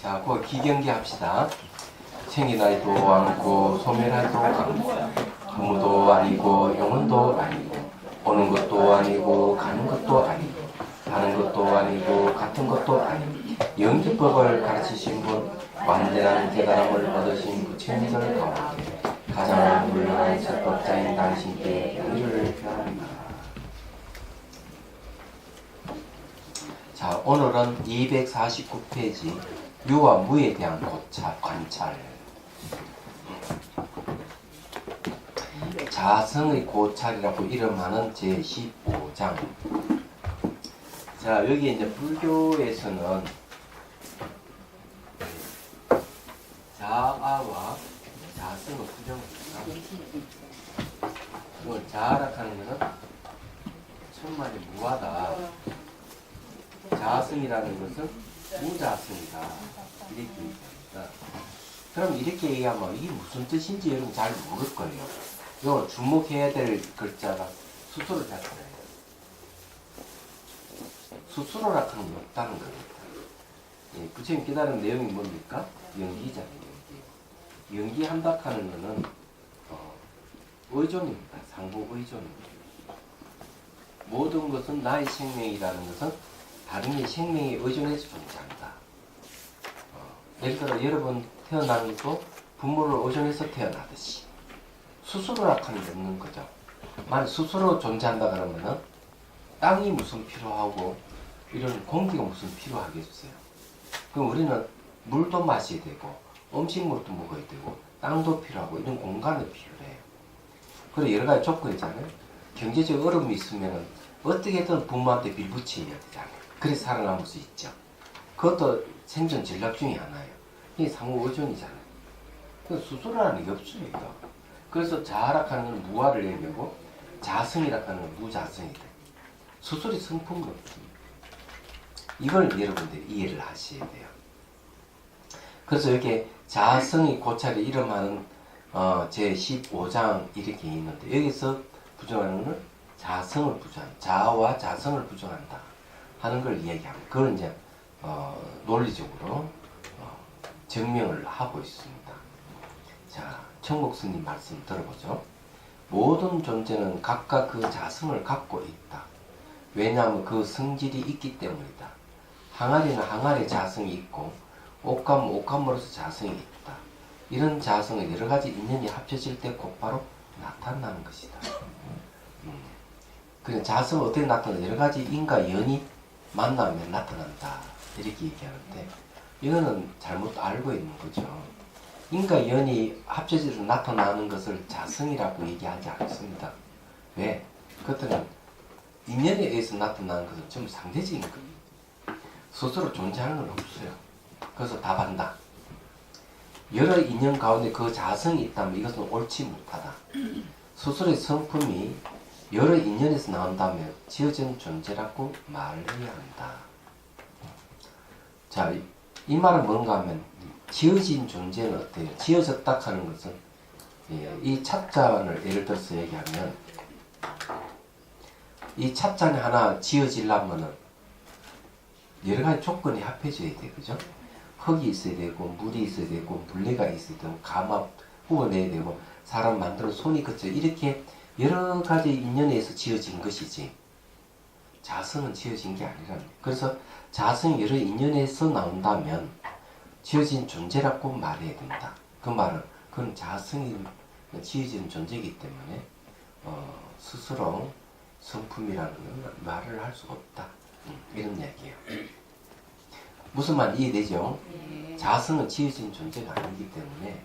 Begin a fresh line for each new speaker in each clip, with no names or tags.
자, 그거 기경기 합시다. 생이나이도 않고 소멸하도 않고 부모도 아니고 영혼도 아니고 오는 것도 아니고 가는 것도 아니고 하는 것도 아니고 같은 것도 아니고 영기법을 가르치신 분 완전한 깨달음을 얻으신 부처님들 가운데 가장 훌륭한 설법자인 당신께 의를 표합니다. 자, 오늘은 249페이지 유와 무에 대한 관찰. 자성의 고찰이라고 이름하는 제15장. 자, 여기 이제 불교에서는 자아와 자성을 부정합니다. 이걸 자아라 하는 것은 천만이 무하다. 자성이라는 것은 무자성이다. 이렇게 얘기합니다. 그럼 이렇게 얘기하면 이게 무슨 뜻인지 여러분 잘 모를 거예요. 이거 주목해야 될 글자가 수수로 자체예요. 수수로라 하는 게 없다는 겁니다. 예, 부처님 깨달은 내용이 뭡니까? 연기잖아요. 연기한다 하는 것은 의존입니다. 상호 의존입니다. 모든 것은 나의 생명이라는 것은 다른 이 생명에 의존해서 존재한다. 예를 들어 여러분 태어나는 것도 부모를 의존해서 태어나듯이 스스로라 하는 게 없는 거죠. 만약 스스로 존재한다 그러면은 땅이 무슨 필요하고 이런 공기가 무슨 필요하겠어요. 그럼 우리는 물도 마셔야 되고 음식물도 먹어야 되고 땅도 필요하고 이런 공간이 필요해요. 그리고 여러 가지 조건이 있잖아요. 경제적 어려움이 있으면은 어떻게든 부모한테 빌붙여야 되잖아요. 그래서 살아남을 수 있죠. 그것도 생존 전략 중에 하나예요. 이게 상호 의존이잖아요. 수소라는 게 없어요. 그래서 자아락하는 건 무아를 얘기하고 자성이라고 하는 건 무자성이 돼. 수소리 성품은 없습니다. 이걸 여러분들이 이해를 하셔야 돼요. 그래서 이렇게 자성이 고찰이 이름하는 제15장 이렇게 있는데 여기서 부정하는 것은 자성을 부정한다. 자아와 자성을 부정한다 하는 걸 이야기합니다. 그걸 이제 논리적으로 증명을 하고 있습니다. 자, 청국스님 말씀 들어보죠. 모든 존재는 각각 그 자성을 갖고 있다. 왜냐하면 그 성질이 있기 때문이다. 항아리는 항아리의 자성이 있고 옷감은 옷감으로서 자성이 있다. 이런 자성은 여러 가지 인연이 합쳐질 때 곧바로 나타나는 것이다. 그냥 자성은 어떻게 나타나? 여러 가지 인과 연이 만나면 나타난다. 이렇게 얘기하는데 이거는 잘못 알고 있는 거죠. 인과 연이 합쳐져서 나타나는 것을 자성이라고 얘기하지 않습니다. 왜? 그것들은 인연에 의해서 나타나는 것은 전부 상대적인 겁니다. 스스로 존재하는 건 없어요. 그래서 답한다. 여러 인연 가운데 그 자성이 있다면 이것은 옳지 못하다. 스스로의 성품이 여러 인연에서 나온다면 지어진 존재라고 말해야 한다. 자, 이 말은 뭔가 하면 지어진 존재는 어때요? 지어졌다 하는 것은 이 찻잔을 예를 들어서 얘기하면 이 찻잔이 하나 지어지려면은 여러 가지 조건이 합해져야 돼, 그죠? 흙이 있어야 되고 물이 있어야 되고 물레가 있어야 되고 가마 부어내야 되고 사람 만들어 손이 그쳐 이렇게 여러 가지 인연에 의해서 지어진 것이지 자성은 지어진 게 아니랍니다. 그래서 자성이 여러 인연에서 나온다면 지어진 존재라고 말해야 된다. 그 말은 그건 자성이 지어진 존재이기 때문에 스스로 성품이라는 건 말을 할 수가 없다. 이런 얘기예요. 무슨 말 이해되죠? 자성은 지어진 존재가 아니기 때문에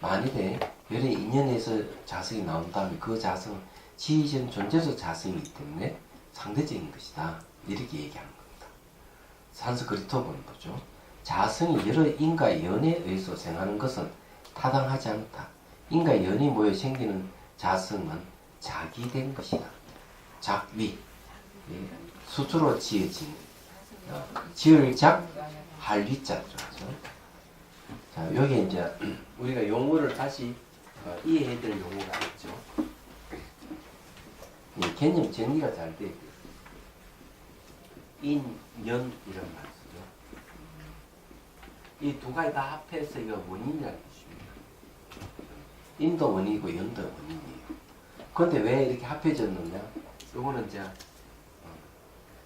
만일에 여러 인연에서 자성이 나온다면 그 자성은 지어진 존재도 자성이기 때문에 상대적인 것이다. 이렇게 얘기하는 겁니다. 산스크리트 본 거죠. 자성이 여러 인과 연에 의해서 생하는 것은 타당하지 않다. 인과 연이 모여 생기는 자성은 자기된 것이다. 작위, 수주로 지어진 지을작 할위자죠. 자, 여기 이제 우리가 용어를 다시 이해해야 될 용어가 있죠. 개념 정리가 잘 되어 있어요. 인, 연 이런 말 쓰죠. 이 두 가지 다 합해서 이거 원인이라는 뜻입니다. 인도 원인이고 연도 원인이에요. 그런데 왜 이렇게 합해졌느냐? 요거는 이제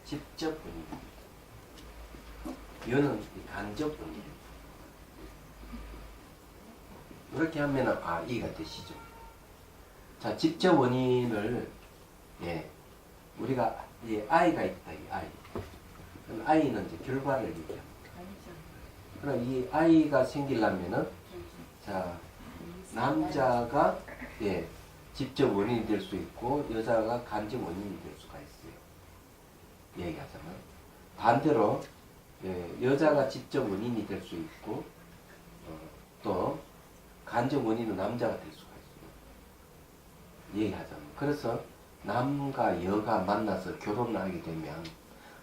직접 원인입니다. 연은 간접 원인입니다. 이렇게 하면 이해가 되시죠? 자, 직접 원인을 우리가 I가 있다. 이 I. 그럼 I는 이제 결과를 얘기합니다. 그럼 이 I가 생기려면은 자, 남자가 직접 원인이 될 수 있고 여자가 간접 원인이 될 수가 있어요. 얘기하자면 반대로 여자가 직접 원인이 될 수 있고 또 간접 원인은 남자가 될 수가 있어요. 얘기하자면 그래서 남과 여가 만나서 결혼을 하게 되면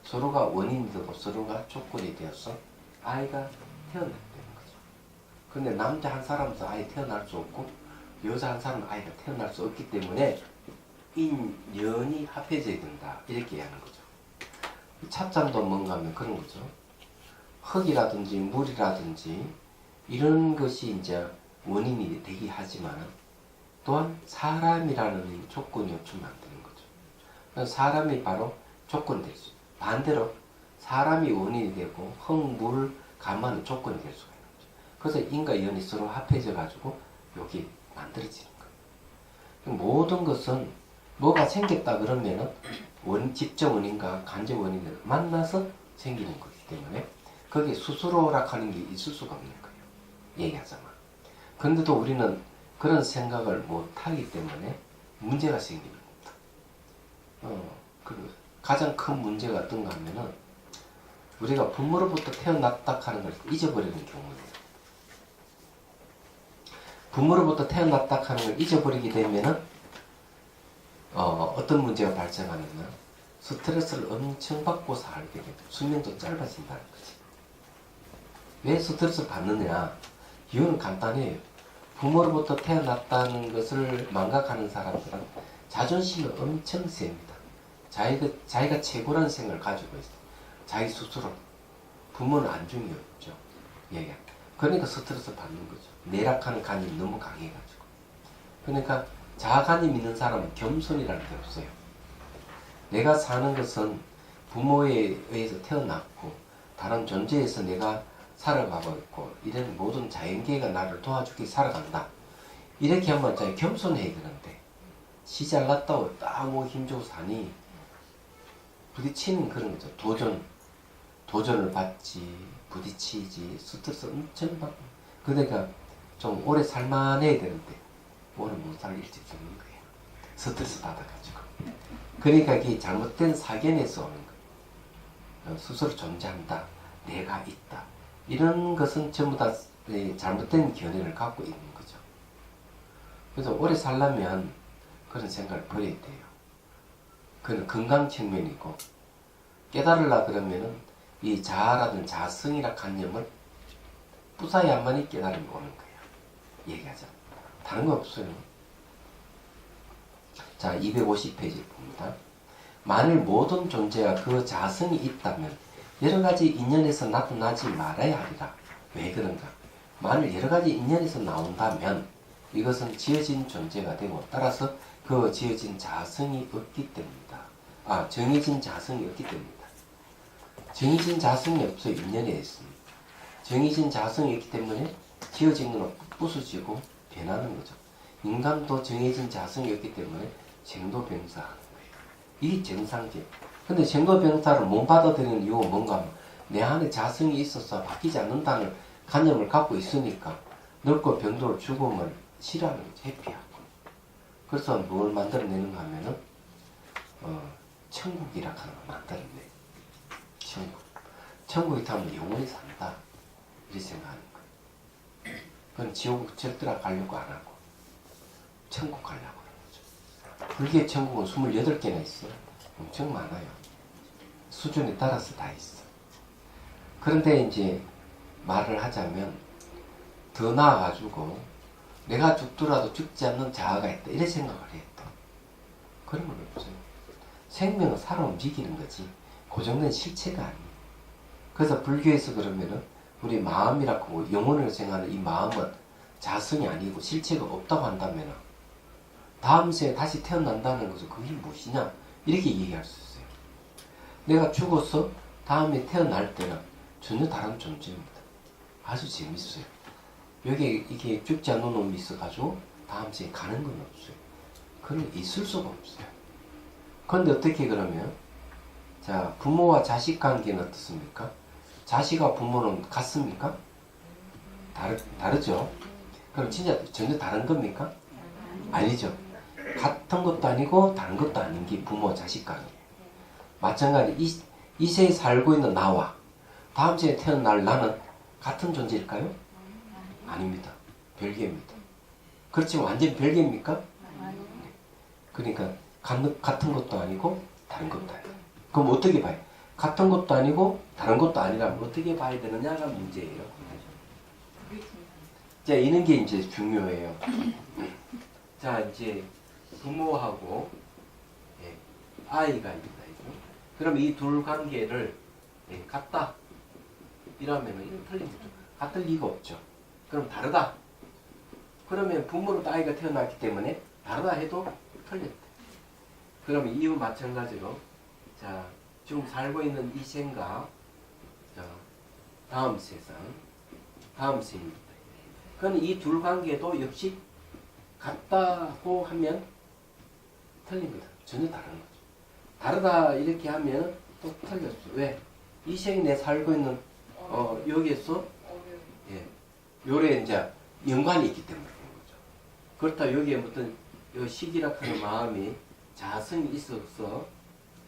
서로가 원인이 되고 서로가 조건이 되어서 아이가 태어나게 되는 거죠. 근데 남자 한 사람도 아이 태어날 수 없고 여자 한 사람은 아이가 태어날 수 없기 때문에 인연이 합해져야 된다. 이렇게 하는 거죠. 찻잔도 뭔가 하면 그런 거죠. 흙이라든지 물이라든지 이런 것이 이제 원인이 되긴 하지만 또한 사람이라는 조건이 없으면 안 되는 거죠. 그래서 사람이 바로 조건이 될 수 있어요. 반대로 사람이 원인이 되고 흙, 물, 가만은 조건이 될 수가 있는 거죠. 그래서 인과 연이 서로 합해져 가지고 여기 만들어지는 거예요. 모든 것은 뭐가 생겼다 그러면은 직접 원인과 간접 원인을 만나서 생기는 거기 때문에 거기에 스스로라고 하는 게 있을 수가 없는 거예요. 얘기하자면. 그런데도 우리는 그런 생각을 못하기 때문에 문제가 생기는 겁니다. 가장 큰 문제가 어떤가 하면은 우리가 부모로부터 태어났다 하는 걸 잊어버리는 경우예요. 부모로부터 태어났다 하는 걸 잊어버리게 되면은 어떤 문제가 발생하냐면 스트레스를 엄청 받고 살게 돼요. 수명도 짧아진다는 거지. 왜 스트레스를 받느냐? 이유는 간단해요. 부모로부터 태어났다는 것을 망각하는 사람들은 자존심이 엄청 셉니다. 자기가 최고라는 생각을 가지고 있어요. 자기 스스로. 부모는 안중이 없죠. 그러니까 스트레스 받는 거죠. 내락하는 간이 너무 강해가지고. 그러니까 자아간이 있는 사람은 겸손이라는 게 없어요. 내가 사는 것은 부모에 의해서 태어났고 다른 존재에서 내가 살아가고 있고 이런 모든 자연계가 나를 도와주기 살아간다. 이렇게 하면 자기 겸손해야 되는데 지 잘났다고 딱 힘주고 사니 부딪히는 그런 거죠. 도전을 받지, 부딪히지, 스트레스 엄청 받고. 그러니까 좀 오래 살만해야 되는데 오래 못 살 일찍 죽는 거예요. 스트레스 받아가지고. 그러니까 이게 잘못된 사견에서 오는 거예요. 스스로 존재한다. 내가 있다. 이런 것은 전부 다 잘못된 견해를 갖고 있는 거죠. 그래서 오래 살려면 그런 생각을 버려야 돼요. 그건 건강 측면이고 깨달으려 그러면은 이 자아라든 자성이라 관념을 부숴야만이 깨달음이 오는 거예요. 얘기하자. 다른 거 없어요. 자, 250페이지 봅니다. 만일 모든 존재가 그 자성이 있다면 여러 가지 인연에서 나타나지 말아야 하리라. 왜 그런가? 만일 여러 가지 인연에서 나온다면 이것은 지어진 존재가 되고 따라서 그 지어진 자성이 없기 때문이다. 정해진 자성이 없기 때문이다. 정해진 자성이 없어요. 인연에 있습니다. 정해진 자성이 있기 때문에 지어진 건 부수지고 변하는 거죠. 인간도 정해진 자성이 없기 때문에 생로병사하는 거예요. 이게 정상적. 근데 생로병사를 못 받아들이는 이유가 뭔가 하면 내 안에 자성이 있어서 바뀌지 않는다는 관념을 갖고 있으니까 늙고 병들고 죽음을 싫어하는 거죠. 회피하고. 그래서 뭘 만들어내는가 하면은 천국이라 하는 걸 만들어내. 천국이 타면 영원히 산다. 이렇게 생각하는 거예요. 그건 지옥 절대로 가려고 안 하고 천국 가려고 하는 거죠. 불교의 천국은 28개나 있어요. 엄청 많아요. 수준에 따라서 다 있어. 그런데 이제 말을 하자면 더 나아가지고 내가 죽더라도 죽지 않는 자아가 있다. 이래 생각을 해요. 그런 건 없어요. 생명은 살아 움직이는 거지 고정된 실체가 아니에요. 그래서 불교에서 그러면은 우리 마음이라고 영혼을 생각하는 이 마음은 자성이 아니고 실체가 없다고 한다면 다음 생에 다시 태어난다는 것은 그게 무엇이냐 이렇게 얘기할 수 있어요. 내가 죽어서 다음에 태어날 때는 전혀 다른 존재입니다. 아주 재밌어요. 여기 이게 죽지 않는 놈이 있어가지고 다음 생에 가는 건 없어요. 그건 있을 수가 없어요. 그런데 어떻게 그러면 자 부모와 자식 관계는 어떻습니까? 자식과 부모는 같습니까? 다르죠? 그럼 진짜 전혀 다른 겁니까? 아니죠. 같은 것도 아니고 다른 것도 아닌 게 부모 자식 관계. 마찬가지 이 세에 살고 있는 나와 다음 생에 태어날 나는 같은 존재일까요? 아닙니다. 별개입니다. 그렇지만 완전히 별개입니까? 그러니까 같은 것도 아니고 다른 것도 아니고. 그럼 어떻게 봐요? 같은 것도 아니고 다른 것도 아니라면 어떻게 봐야 되느냐가 문제예요. 자, 이런 게 이제 중요해요. 자, 이제 부모하고 아이가 있다. 그럼 이 둘 관계를 같다. 이러면 이건 틀린 거죠. 같을 리가 없죠. 그럼 다르다. 그러면 부모로부터 아이가 태어났기 때문에 다르다 해도 틀렸다. 그러면 이후 마찬가지로 자 지금 살고 있는 이 생과 다음 세상, 다음 생입니다. 그럼 이 둘 관계도 역시 같다고 하면 틀립니다. 전혀 다른 거죠. 다르다 이렇게 하면 또 틀렸어. 왜? 이 생이 내 살고 있는 여기에서 요래 이제 연관이 있기 때문에 그런 거죠. 그렇다 여기에 어떤 시기라 하는 마음이 자성이 있어서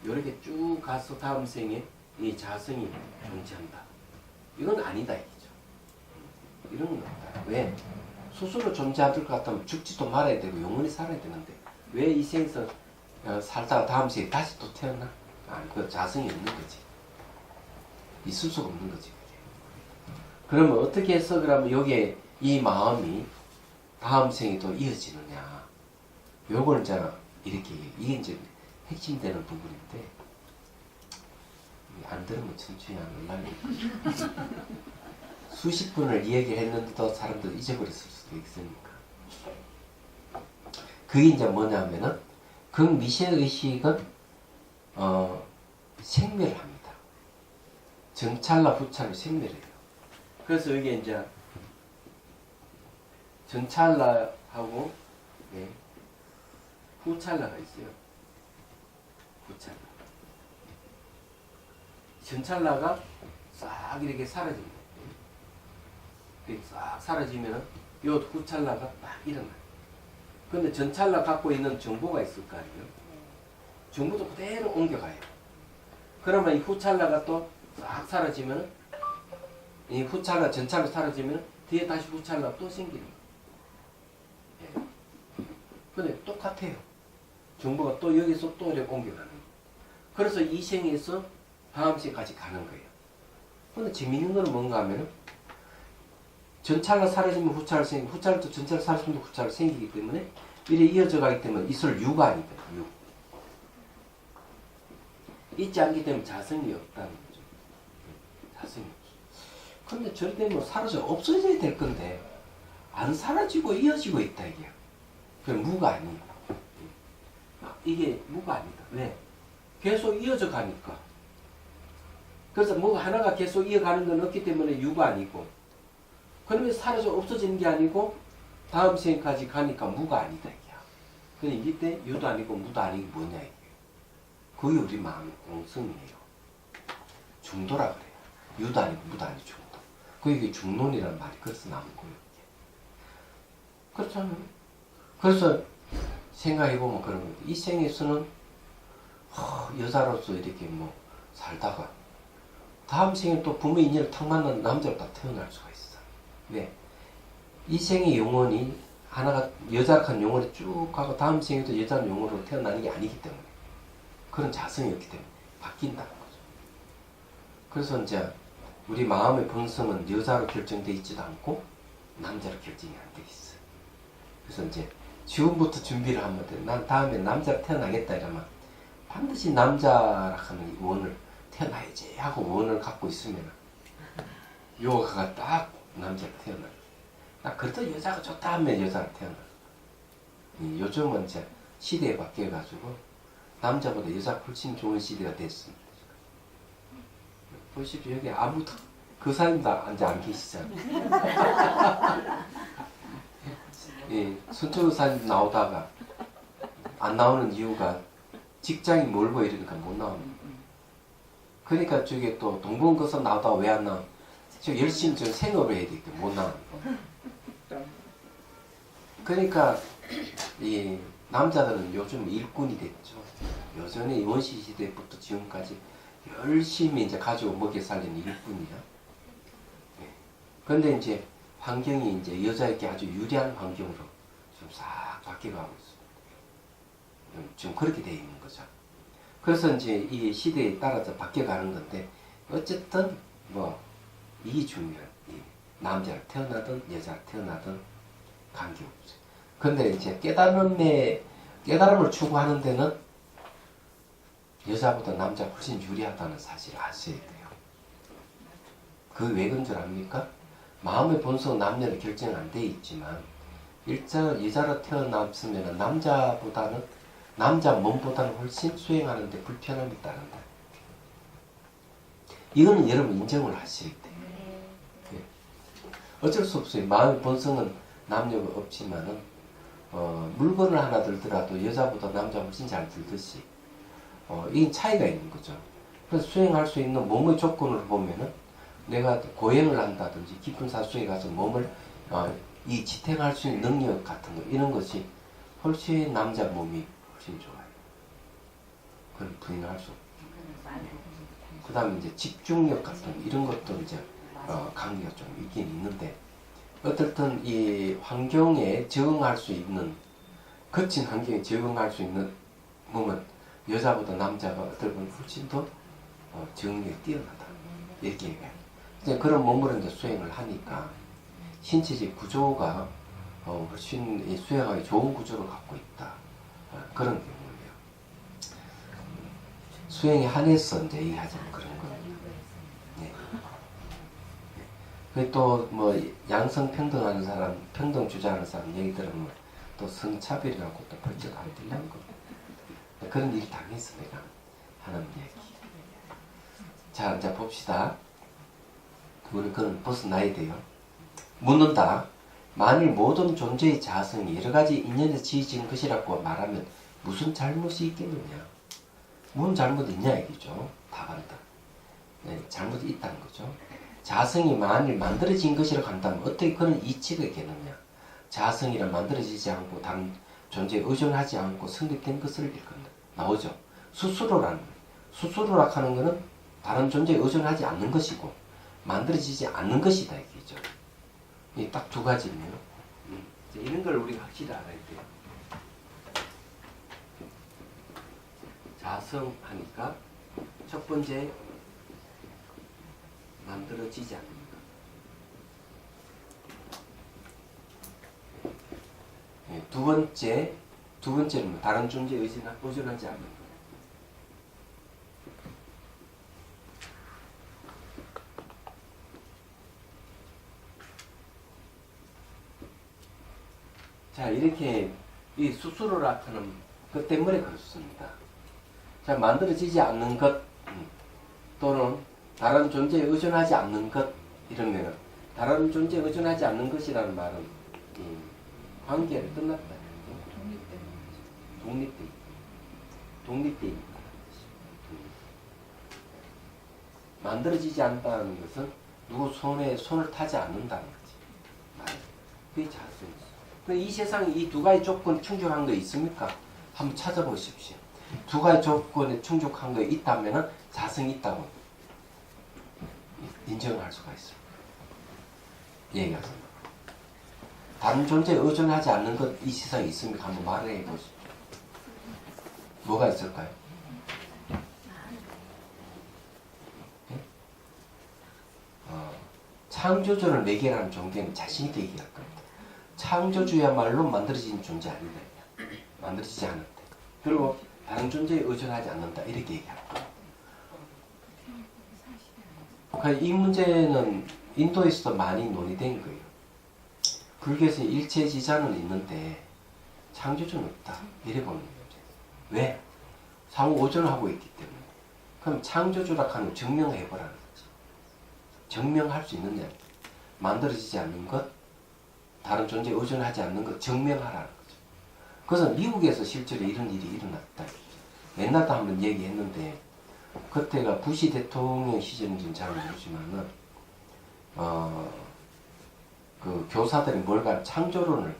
이렇게 쭉 가서 다음 생에 이 자성이 존재한다. 이건 아니다 이거죠. 이런 건 없다. 왜? 스스로 존재할 것 같다면 죽지도 말아야 되고 영원히 살아야 되는데 왜 이 생에서 살다가 다음 생에 다시 또 태어나? 그 자성이 없는 거지. 있을 수가 없는 거지. 그러면 어떻게 해서 그러면 여기에 이 마음이 다음 생에 또 이어지느냐? 요걸 이제 이렇게 이게 이제 핵심되는 부분인데 안 들으면 천천히 안 올라가니까 수십 분을 이야기를 했는데도 사람들 잊어버렸을 수도 있으니까 그게 이제 뭐냐면은 극미세의식은 생멸을 합니다. 전찰나 후찰을 생멸해요. 그래서 여기 이제 전찰나하고 후찰나가 있어요. 후찰나. 전찰나가 싹 이렇게 사라집니다. 싹 사라지면은 요 후찰나가 딱 일어나요. 근데 전찰나 갖고 있는 정보가 있을 거 아니에요? 정보도 그대로 옮겨가요. 그러면 이 후찰나가 또 싹 사라지면은 이 후찰나 전찰나 사라지면 뒤에 다시 후찰나 또 생기는 거예요. 근데 똑같아요. 정보가 또 여기서 또 이렇게 옮겨가는 거예요. 그래서 이 생에서 다음 생까지 가는 거예요. 근데 재미있는 건 뭔가 하면은 전찰나 사라지면 후찰 생기고 후찰도 전찰 사라지면 후찰 생기기 때문에 이래 이어져 가기 때문에 있을 유가 아니다. 유. 있지 않기 때문에 자성이 없다는 거죠. 자성이 없어. 근데 저럴 때는 사라져 없어져야 될 건데 안 사라지고 이어지고 있다 이게. 그럼 무가 아니에요. 이게 무가 아니다. 왜? 계속 이어져 가니까. 그래서 뭐 하나가 계속 이어가는 건 없기 때문에 유가 아니고 그러면 사라져 없어지는 게 아니고 다음 생까지 가니까 무가 아니다 이게. 근데 이때 유도 아니고 무도 아니고 뭐냐 이게. 그게 우리 마음의 공성이에요. 중도라 그래요. 유도 아니고 무도 아니고 중도. 그게 중론이라는 말이 그래서 나온 거예요. 그렇잖아요. 그래서 생각해보면 그런 거예요. 이 생에서는 여자로서 이렇게 뭐 살다가 다음 생에 또 부모 인연을 탁 만난 남자로 딱 태어날 수가 있어. 왜? 이 생의 영혼이 하나가 여자한 영혼이 쭉 가고 다음 생에도 여자는 영혼으로 태어나는 게 아니기 때문에 그런 자성이 없기 때문에 바뀐다는 거죠. 그래서 이제 우리 마음의 본성은 여자로 결정되어 있지도 않고 남자로 결정이 안 되어 있어. 그래서 이제 지금부터 준비를 하면 돼. 난 다음에 남자로 태어나겠다 이러면 반드시 남자라 하는 원을 태어나야지 하고 원을 갖고 있으면 요가가 딱 남자가 태어나. 딱 그래도 여자가 좋다 하면 여자가 태어나. 요즘은 이제 시대에 바뀌어가지고 남자보다 여자가 훨씬 좋은 시대가 됐습니다. 보십시오. 여기 아무도 그 사람도 앉아 안 계시잖아요. 예, 손톱 사진 나오다가 안 나오는 이유가 직장이 멀고 이러니까 못 나옵니다. 그러니까 저게 또 동봉거선 나오다가 왜 안 나와? 저 열심히 좀 생업을 해야 되기 때문에 못 나옵니다. 그러니까 이 남자들은 요즘 일꾼이 됐죠. 여전히 원시 시대부터 지금까지 열심히 이제 가지고 먹여 살리는 일꾼이야. 그런데 이제 환경이 이제 여자에게 아주 유리한 환경으로 좀 싹 바뀌어가고 있습니다. 지금 그렇게 돼 있는 거죠. 그래서 이제 이 시대에 따라서 바뀌어가는 건데 어쨌든 뭐 이게 중요한 남자를 태어나든 여자를 태어나든 관계없어요. 근데 이제 깨달음을 추구하는 데는 여자보다 남자가 훨씬 유리하다는 사실을 아셔야 돼요. 그 왜 그런 줄 압니까? 마음의 본성 남녀는 결정 안 돼 있지만 여자로 태어났으면 남자 몸보다는 훨씬 수행하는데 불편함이 있다는다. 이거는 여러분 인정을 하셔야 돼요. 네. 어쩔 수 없어요. 마음의 본성은 남녀가 없지만은 물건을 하나 들더라도 여자보다 남자가 훨씬 잘 들듯이 이 차이가 있는 거죠. 그래서 수행할 수 있는 몸의 조건을 보면은 내가 고행을 한다든지 깊은 산속에 가서 몸을 이 지탱할 수 있는 능력 같은 거 이런 것이 훨씬 남자 몸이 훨씬 좋아요. 그건 부인할 수 없고. 그 다음에 이제 집중력 같은 이런 것도 이제 관계가 좀 있긴 있는데 어떻든 이 환경에 적응할 수 있는 거친 환경에 적응할 수 있는 몸은 여자보다 남자가 어떨 보면 훨씬 더 적응력이 뛰어나다 이렇게 얘기해요. 이제 그런 몸으로 이제 수행을 하니까 신체적 구조가 훨씬 수행하기 좋은 구조를 갖고 있다. 그런 경우예요. 수행에 한해서 이제 얘기하자면 그런 겁니다. 네. 또 뭐 양성 평등하는 사람, 평등 주장하는 사람 얘기 들으면 또 성차별이라고 또 벌쩍 안 들려는 겁니다. 그런 일이 당했어 내가 하는 얘기. 자 이제 봅시다. 우리 그건 벗어나야 돼요. 묻는다. 만일 모든 존재의 자성이 여러 가지 인연에서 지어진 것이라고 말하면 무슨 잘못이 있겠느냐? 무슨 잘못이 있냐 얘기죠. 답한다. 네, 잘못이 있다는 거죠. 자성이 만일 만들어진 것이라고 한다면 어떻게 그런 이치가 있겠느냐? 자성이란 만들어지지 않고 다른 존재에 의존하지 않고 성립된 것을 일컫는다. 나오죠. 스스로라는 거예요. 스스로라 하는 것은 다른 존재에 의존하지 않는 것이고 만들어지지 않는 것이다 이거죠. 이 딱 두 가지네요. 이런 걸 우리가 확실히 알아야 돼요. 자성하니까 첫 번째 만들어지지 않는 것. 두 번째는 다른 존재에 의존하지 않는 것. 자, 이렇게 이 스스로라 하는 것 때문에 그렇습니다. 자, 만들어지지 않는 것 또는 다른 존재에 의존하지 않는 것 이러면 다른 존재에 의존하지 않는 것이라는 말은 관계를 끝났다. 독립돼 있다. 만들어지지 않는다는 것은 누구 손에 손을 타지 않는다는 거지. 그게 자성이죠. 이 세상에 이 두 가지 조건 충족한 거 있습니까? 한번 찾아보십시오. 두 가지 조건에 충족한 거 있다면 자성이 있다고 인정할 수가 있어요. 얘기하세요. 다른 존재에 의존하지 않는 것 이 세상에 있습니까? 한번 말을 해보십시오. 뭐가 있을까요? 네? 창조주를 매개라는 존재는 자신있게 얘기할 겁니다. 창조주야말로 만들어진 존재 아니다. 만들어지지 않았다. 그리고 다른 존재에 의존하지 않는다. 이렇게 얘기할 거예요. 이 문제는 인도에서도 많이 논의된 거예요. 불교에서 일체지자는 있는데 창조주는 없다. 이래 보는 거죠. 왜? 상호 오존하고 있기 때문에. 그럼 창조주라 하는 증명해보라는 거죠. 증명할 수 있느냐? 만들어지지 않는 것, 다른 존재에 의존하지 않는 것 증명하라는 거죠. 그것은 미국에서 실제로 이런 일이 일어났다. 옛날도 한번 얘기했는데 그때가 부시 대통령 시절인지는 잘 모르지만은 그 교사들이 뭘가 창조론을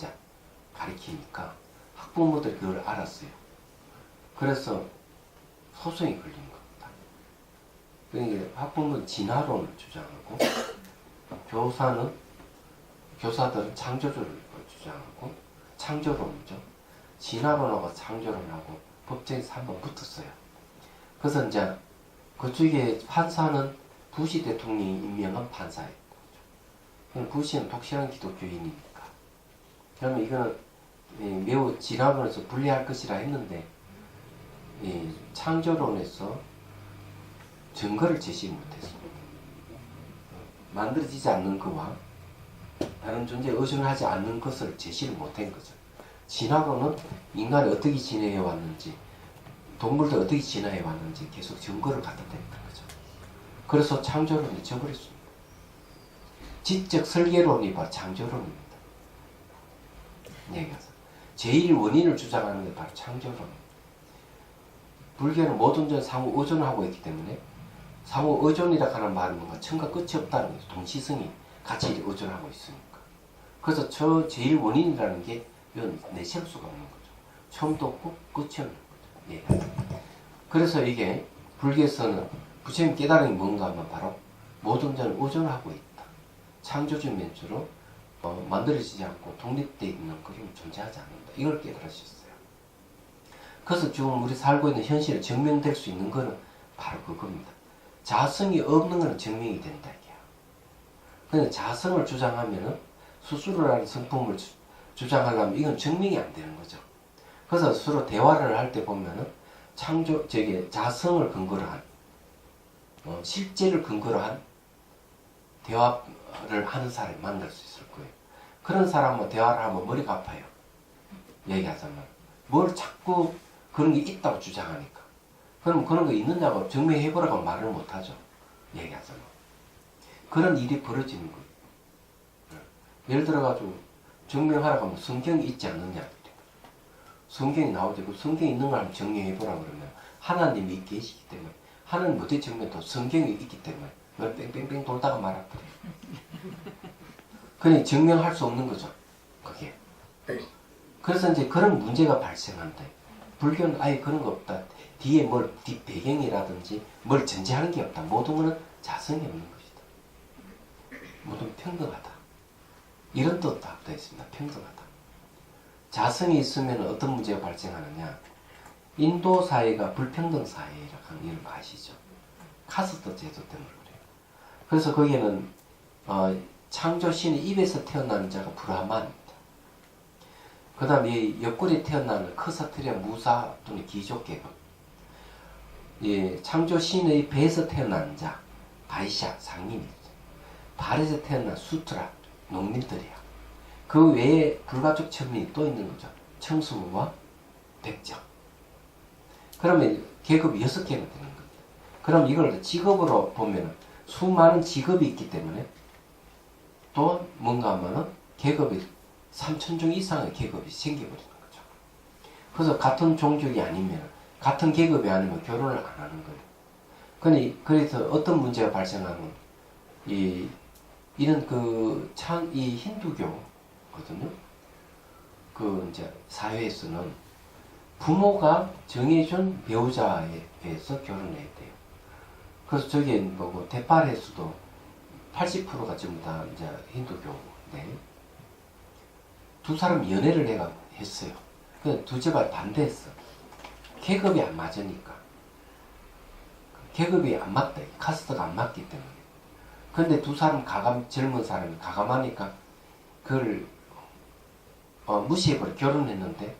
가리키니까 학부모들이 그걸 알았어요. 그래서 소송이 걸린 겁니다. 그러니까 학부모는 진화론을 주장하고 교사들은 창조주를 주장하고 창조론이죠. 진화론하고 창조론하고 법정에서 한번 붙었어요. 그래서 이제 그쪽에 판사는 부시 대통령이 임명한 판사였고, 부시는 독실한 기독교인이니까. 그러면 이거는 매우 진화론에서 분리할 것이라 했는데, 창조론에서 증거를 제시 못했습니다. 만들어지지 않는 것과 다른 존재에 의존하지 않는 것을 제시를 못한 거죠. 진화론은 인간이 어떻게 진화해 왔는지, 동물도 어떻게 진화해 왔는지 계속 증거를 갖다 댔던 거죠. 그래서 창조론이 져버렸습니다. 지적 설계론이 바로 창조론입니다. 얘기하자. 제일 원인을 주장하는 게 바로 창조론입니다. 불교는 모든 전 상호 의존하고 있기 때문에 상호 의존이라 하는 말은 뭔가 처음과 끝이 없다는 거죠. 동시성이 같이 의존하고 있으니까. 그래서 저 제일 원인이라는 게 이건 내세울 수가 없는 거죠. 처음도 없고 끝이 없는 거죠. 예. 그래서 이게 불교에서는 부처님 깨달음이 뭔가 하면 바로 모든 전을 의존하고 있다. 창조주 면주로 만들어지지 않고 독립되어 있는 그림은 존재하지 않는다. 이걸 깨달으셨어요. 그래서 지금 우리 살고 있는 현실에 증명될 수 있는 것은 바로 그겁니다. 자성이 없는 것은 증명이 된다. 그런데 자성을 주장하면은 수수료라는 성품을 주장하려면 이건 증명이 안 되는 거죠. 그래서 서로 대화를 할 때 보면은 자성을 근거로 한, 실제를 근거로 한 대화를 하는 사람이 만날 수 있을 거예요. 그런 사람과 대화를 하면 머리가 아파요. 얘기하자면. 뭘 자꾸 그런 게 있다고 주장하니까. 그럼 그런 거 있느냐고 증명해보라고 말을 못하죠. 얘기하자면. 그런 일이 벌어지는 거예요. 예를 들어가지고 증명하라고 하면 성경이 있지 않느냐. 성경이 나오죠. 그 성경이 있는 걸 한번 증명해보라 그러면 하나님이 계시기 때문에 하나님 어떻게 증명해도 성경이 있기 때문에 널 뺑뺑뺑 돌다가 말아버려. 그러니 증명할 수 없는 거죠. 그게. 그래서 이제 그런 문제가 발생한다. 불교는 아예 그런 거 없다. 뒤에 뒤 배경이라든지 뭘 전제하는 게 없다. 모든 것은 자성이 없는 것이다. 모든 평등하다. 이런 뜻도 합쳐 있습니다. 평등하다. 자성이 있으면 어떤 문제가 발생하느냐. 인도 사회가 불평등 사회라고 하는 이런 거 아시죠? 카스트 제도 때문에 그래요. 그래서 거기에는 창조신의 입에서 태어나는 자가 브라만입니다. 그 다음에 옆구리에 태어나는 크사트리아 무사 또는 귀족계급. 창조신의 배에서 태어나는 자 바이샤 상인이죠. 발에서 태어난 수트라 농민들이야. 그 외에 불가촉 천민이 또 있는 거죠. 청수부와 백정. 그러면 계급이 6개가 되는 겁니다. 그럼 이걸 직업으로 보면 수많은 직업이 있기 때문에 또 뭔가 하면은 계급이 3,000종 이상의 계급이 생겨버리는 거죠. 그래서 같은 종족이 아니면 같은 계급이 아니면 결혼을 안 하는 거예요. 그래서 어떤 문제가 발생하면 이런 이 힌두교거든요. 이제 사회에서는 부모가 정해준 배우자에 의해서 결혼해야 돼요. 그래서 저기 대파레에서도 80%가 전부 다 이제 힌두교인데 두 사람 연애를 했어요. 근데 두 집안 반대했어. 계급이 안 맞으니까. 계급이 안 맞다. 카스트가 안 맞기 때문에. 근데 두 사람 젊은 사람이 가감하니까 그걸 무시해버려 결혼했는데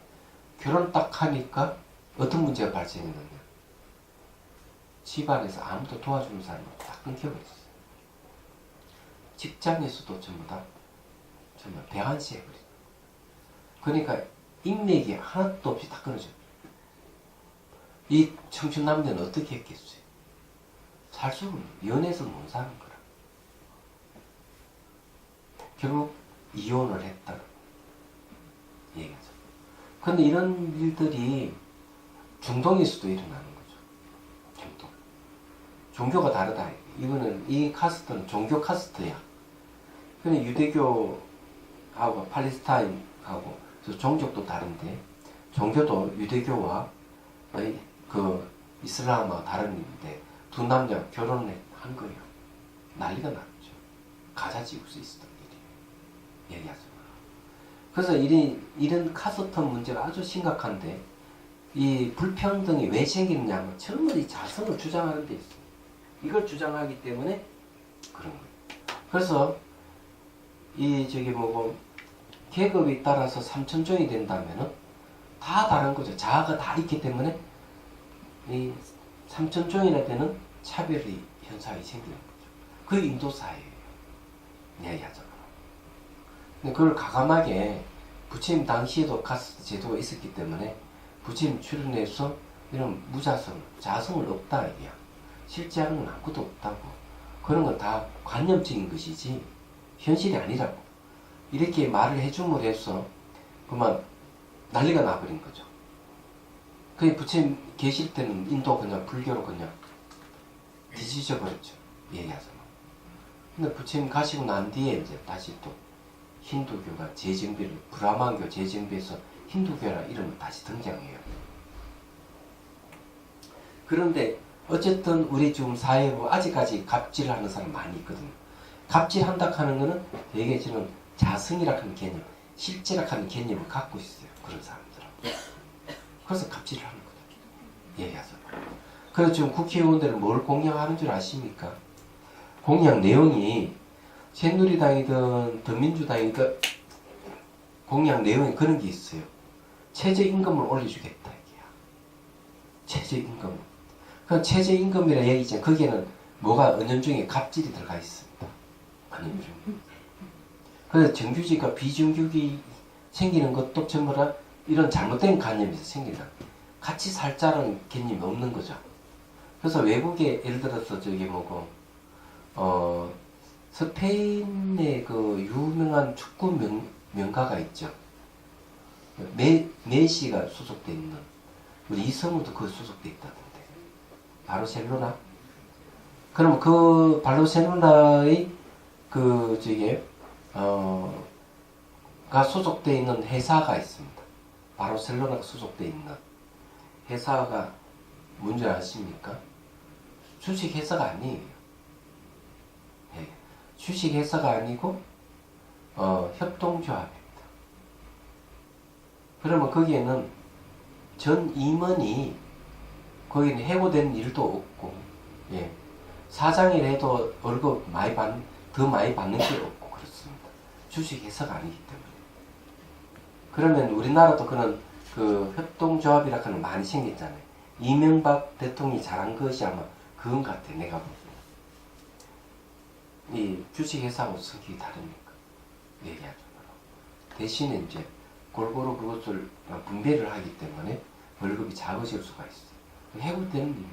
결혼 딱 하니까 어떤 문제가 발생했느냐. 집안에서 아무도 도와주는 사람이 딱 끊겨버렸어요. 직장에서도 전부 다 정말 배한시해버려. 그러니까 인맥이 하나도 없이 다 끊어져. 이 청춘 남녀는 어떻게 했겠어요? 살 수가 없는, 연애에서 못 사는 거라. 결국 이혼을 했다 얘기하죠. 근데 이런 일들이 중동에서도 일어나는 거죠. 중동. 종교가 다르다. 이거는 이 카스트는 종교 카스트야. 근데 유대교하고 팔레스타인하고 종족도 다른데 종교도 유대교와 그 이슬람하고 다른데 두 남자 결혼을 한 거예요. 난리가 났죠. 가자지구에서 있었던 일이 얘기하죠. 그래서 이런 카스트 문제가 아주 심각한데 이 불평등이 왜 생기느냐? 전부 이 자성을 주장하는 데 있어요. 이걸 주장하기 때문에 그런 거예요. 그래서 이 계급에 따라서 삼천종이 된다면은 다 다른 거죠. 자아가 다 있기 때문에 이 삼천종이라 되는 차별이 현상이 생기는 거죠. 그게 인도사예요. 이야기하잖아요. 근데 그걸 과감하게 부처님 당시에도 카스트 제도가 있었기 때문에 부처님 출연해서 이런 무자성, 자성은 없다 이게야. 실제 하는 건 아무것도 없다고. 그런 건 다 관념적인 것이지 현실이 아니라고. 이렇게 말을 해줌으로 해서 그만 난리가 나버린 거죠. 그 부처님 계실 때는 인도 그냥 불교로 그냥 뒤지져 버렸죠. 얘기하자면. 근데 부처님 가시고 난 뒤에 이제 다시 또 힌두교가 재정비를, 브라만교 재정비해서 힌두교라 이름을 다시 등장해요. 그런데 어쨌든 우리 지금 사회로 아직까지 갑질하는 사람 많이 있거든요. 갑질한다 하는 거는 되게 지금 자성이라 하는 개념, 실제라 하는 개념을 갖고 있어요. 그런 사람들은. 그래서 갑질을 하는 거죠. 얘기하죠. 그래서 지금 국회의원들은 뭘 공약하는 줄 아십니까? 공약 내용이 새누리당이든 더민주당이든 공약 내용에 그런 게 있어요. 최저임금을 올려주겠다. 이게야. 최저임금. 그 최저임금이라 얘기잖아요. 거기에는 뭐가 은연중에 갑질이 들어가 있습니다. 은연중. 그래서 정규직과 비정규직이 생기는 것도 전부 다 이런 잘못된 관념에서 생긴다. 같이 살자는 개념이 없는 거죠. 그래서 외국에 예를 들어서 스페인의 그 유명한 축구 명가가 있죠. 메시가 소속돼 있는 우리 이성우도 그 소속돼 있다던데. 바르셀로나. 그럼 그 바르셀로나의 가 소속돼 있는 회사가 있습니다. 바르셀로나가 소속돼 있는 회사가 뭔지 아십니까? 주식 회사가 아니에요. 네. 주식 회사가 아니고 협동조합입니다. 그러면 거기에는 전 임원이 거기는 해고된 일도 없고, 예. 사장이라도 월급 더 많이 받는 게 없고 그렇습니다. 주식 회사가 아니기 때문에. 그러면 우리나라도 그런 그 협동조합이라 하는 많이 생겼잖아요. 이명박 대통령이 잘한 것이 아마 그건 같아, 내가 보기에는. 이 주식회사하고 성격이 다르니까. 얘기하죠. 대신에 이제 골고루 그것을 분배를 하기 때문에 월급이 작아질 수가 있어요. 해고되는 일이죠.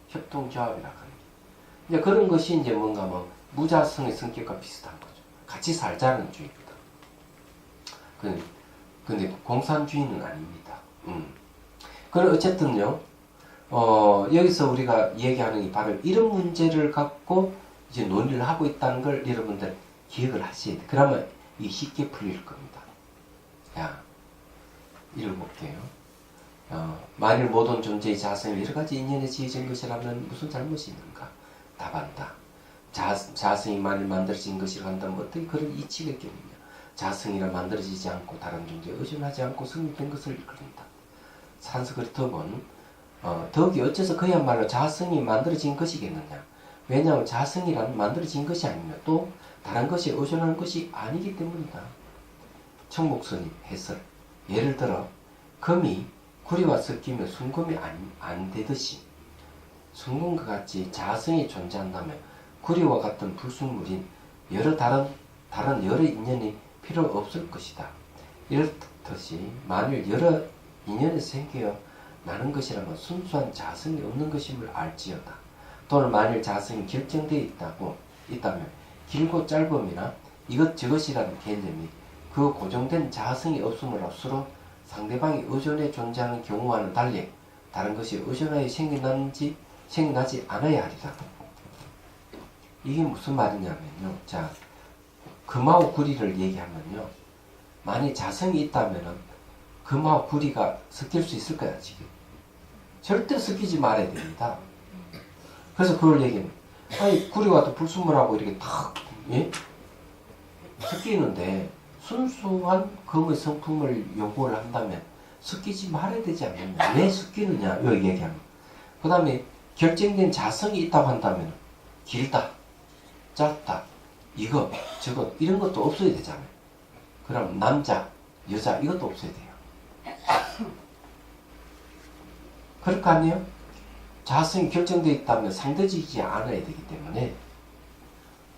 협동조합이라 하는 게. 이제 그런 것이 이제 뭔가 무자성의 성격과 비슷한 거죠. 같이 살자는 주의입니다. 근데 공산주의는 아닙니다. 그럼 어쨌든요, 여기서 우리가 얘기하는 게 바로 이런 문제를 갖고 이제 논의를 하고 있다는 걸 여러분들 기억을 하셔야 돼. 그러면 이게 쉽게 풀릴 겁니다. 자, 읽어볼게요. 만일 모든 존재의 자성이 여러 가지 인연에 지어진 것이라면 무슨 잘못이 있는가? 답한다. 자성이 만일 만들어진 것이라 한다면 어떻게 그런 이치가 있겠느냐? 자성이라 만들어지지 않고 다른 존재에 의존하지 않고 성립된 것을 일컬는다. 산스크리트어는 덕이 어째서 그야말로 자성이 만들어진 것이겠느냐? 왜냐하면 자성이란 만들어진 것이 아니며 또 다른 것에 의존하는 것이 아니기 때문이다. 청목선이 해설. 예를 들어 금이 구리와 섞이면 순금이 안 되듯이 순금과 같이 자성이 존재한다면 구리와 같은 불순물인 여러 다른 여러 인연이 필요 없을 것이다. 이렇듯이 만일 여러 인연에서 생겨 나는 것이라면 순수한 자성이 없는 것임을 알지어다. 또는 만일 자성이 결정되어 있다면 길고 짧음이나 이것저것이라는 개념이 그 고정된 자성이 없음으로 서로 상대방이 의존해 존재하는 경우와는 달리 다른 것이 의존하여 생겨나지 않아야 하리라. 이게 무슨 말이냐면요. 자, 금하고 구리를 얘기하면요. 만약 자성이 있다면은 금하고 구리가 섞일 수 있을 거야, 지금. 절대 섞이지 말아야 됩니다. 그래서 그걸 얘기해요. 아니, 구리와 또 불순물하고 이렇게 탁, 예? 섞이는데, 순수한 금의 성품을 요구를 한다면, 섞이지 말아야 되지 않느냐. 왜 섞이느냐, 여기 얘기하면. 그 다음에, 결정된 자성이 있다고 한다면, 길다, 짧다, 이거, 저거, 이런 것도 없어야 되잖아요. 그럼, 남자, 여자, 이것도 없어야 돼요. 그럴 거 아니에요? 자성이 결정되어 있다면 상대적이지 않아야 되기 때문에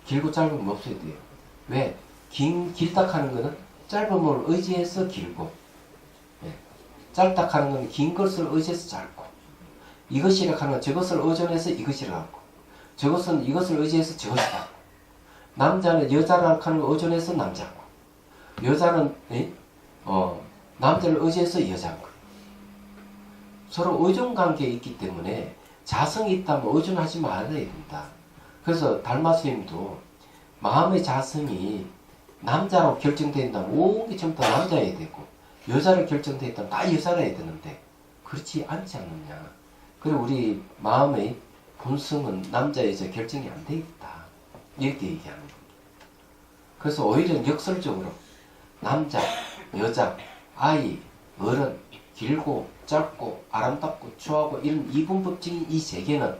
길고 짧으면 없어야 돼요. 왜? 길다 하는 거는 짧음을 의지해서 길고, 예. 짧다 하는 거는 긴 것을 의지해서 짧고, 이것이라 하는 건 저것을 의존해서 이것이라 하고, 저것은 이것을 의지해서 저것이라 하고, 남자는 여자라 하는 걸 의존해서 남자고, 여자는 남자를 의지해서 여자고, 서로 의존관계에 있기 때문에 자성이 있다면 의존하지 말아야 됩니다. 그래서 달마스님도 마음의 자성이 남자로 결정된다면 온 게 전부 다 남자여야 되고, 여자로 결정된다면 다 여자라야 되는데 그렇지 않지 않느냐. 그리고 우리 마음의 본성은 남자 여자 결정이 안 돼 있다, 이렇게 얘기하는 겁니다. 그래서 오히려 역설적으로 남자, 여자, 아이, 어른, 길고 짧고 아름답고 추하고 이런 이분법적인 이 세계는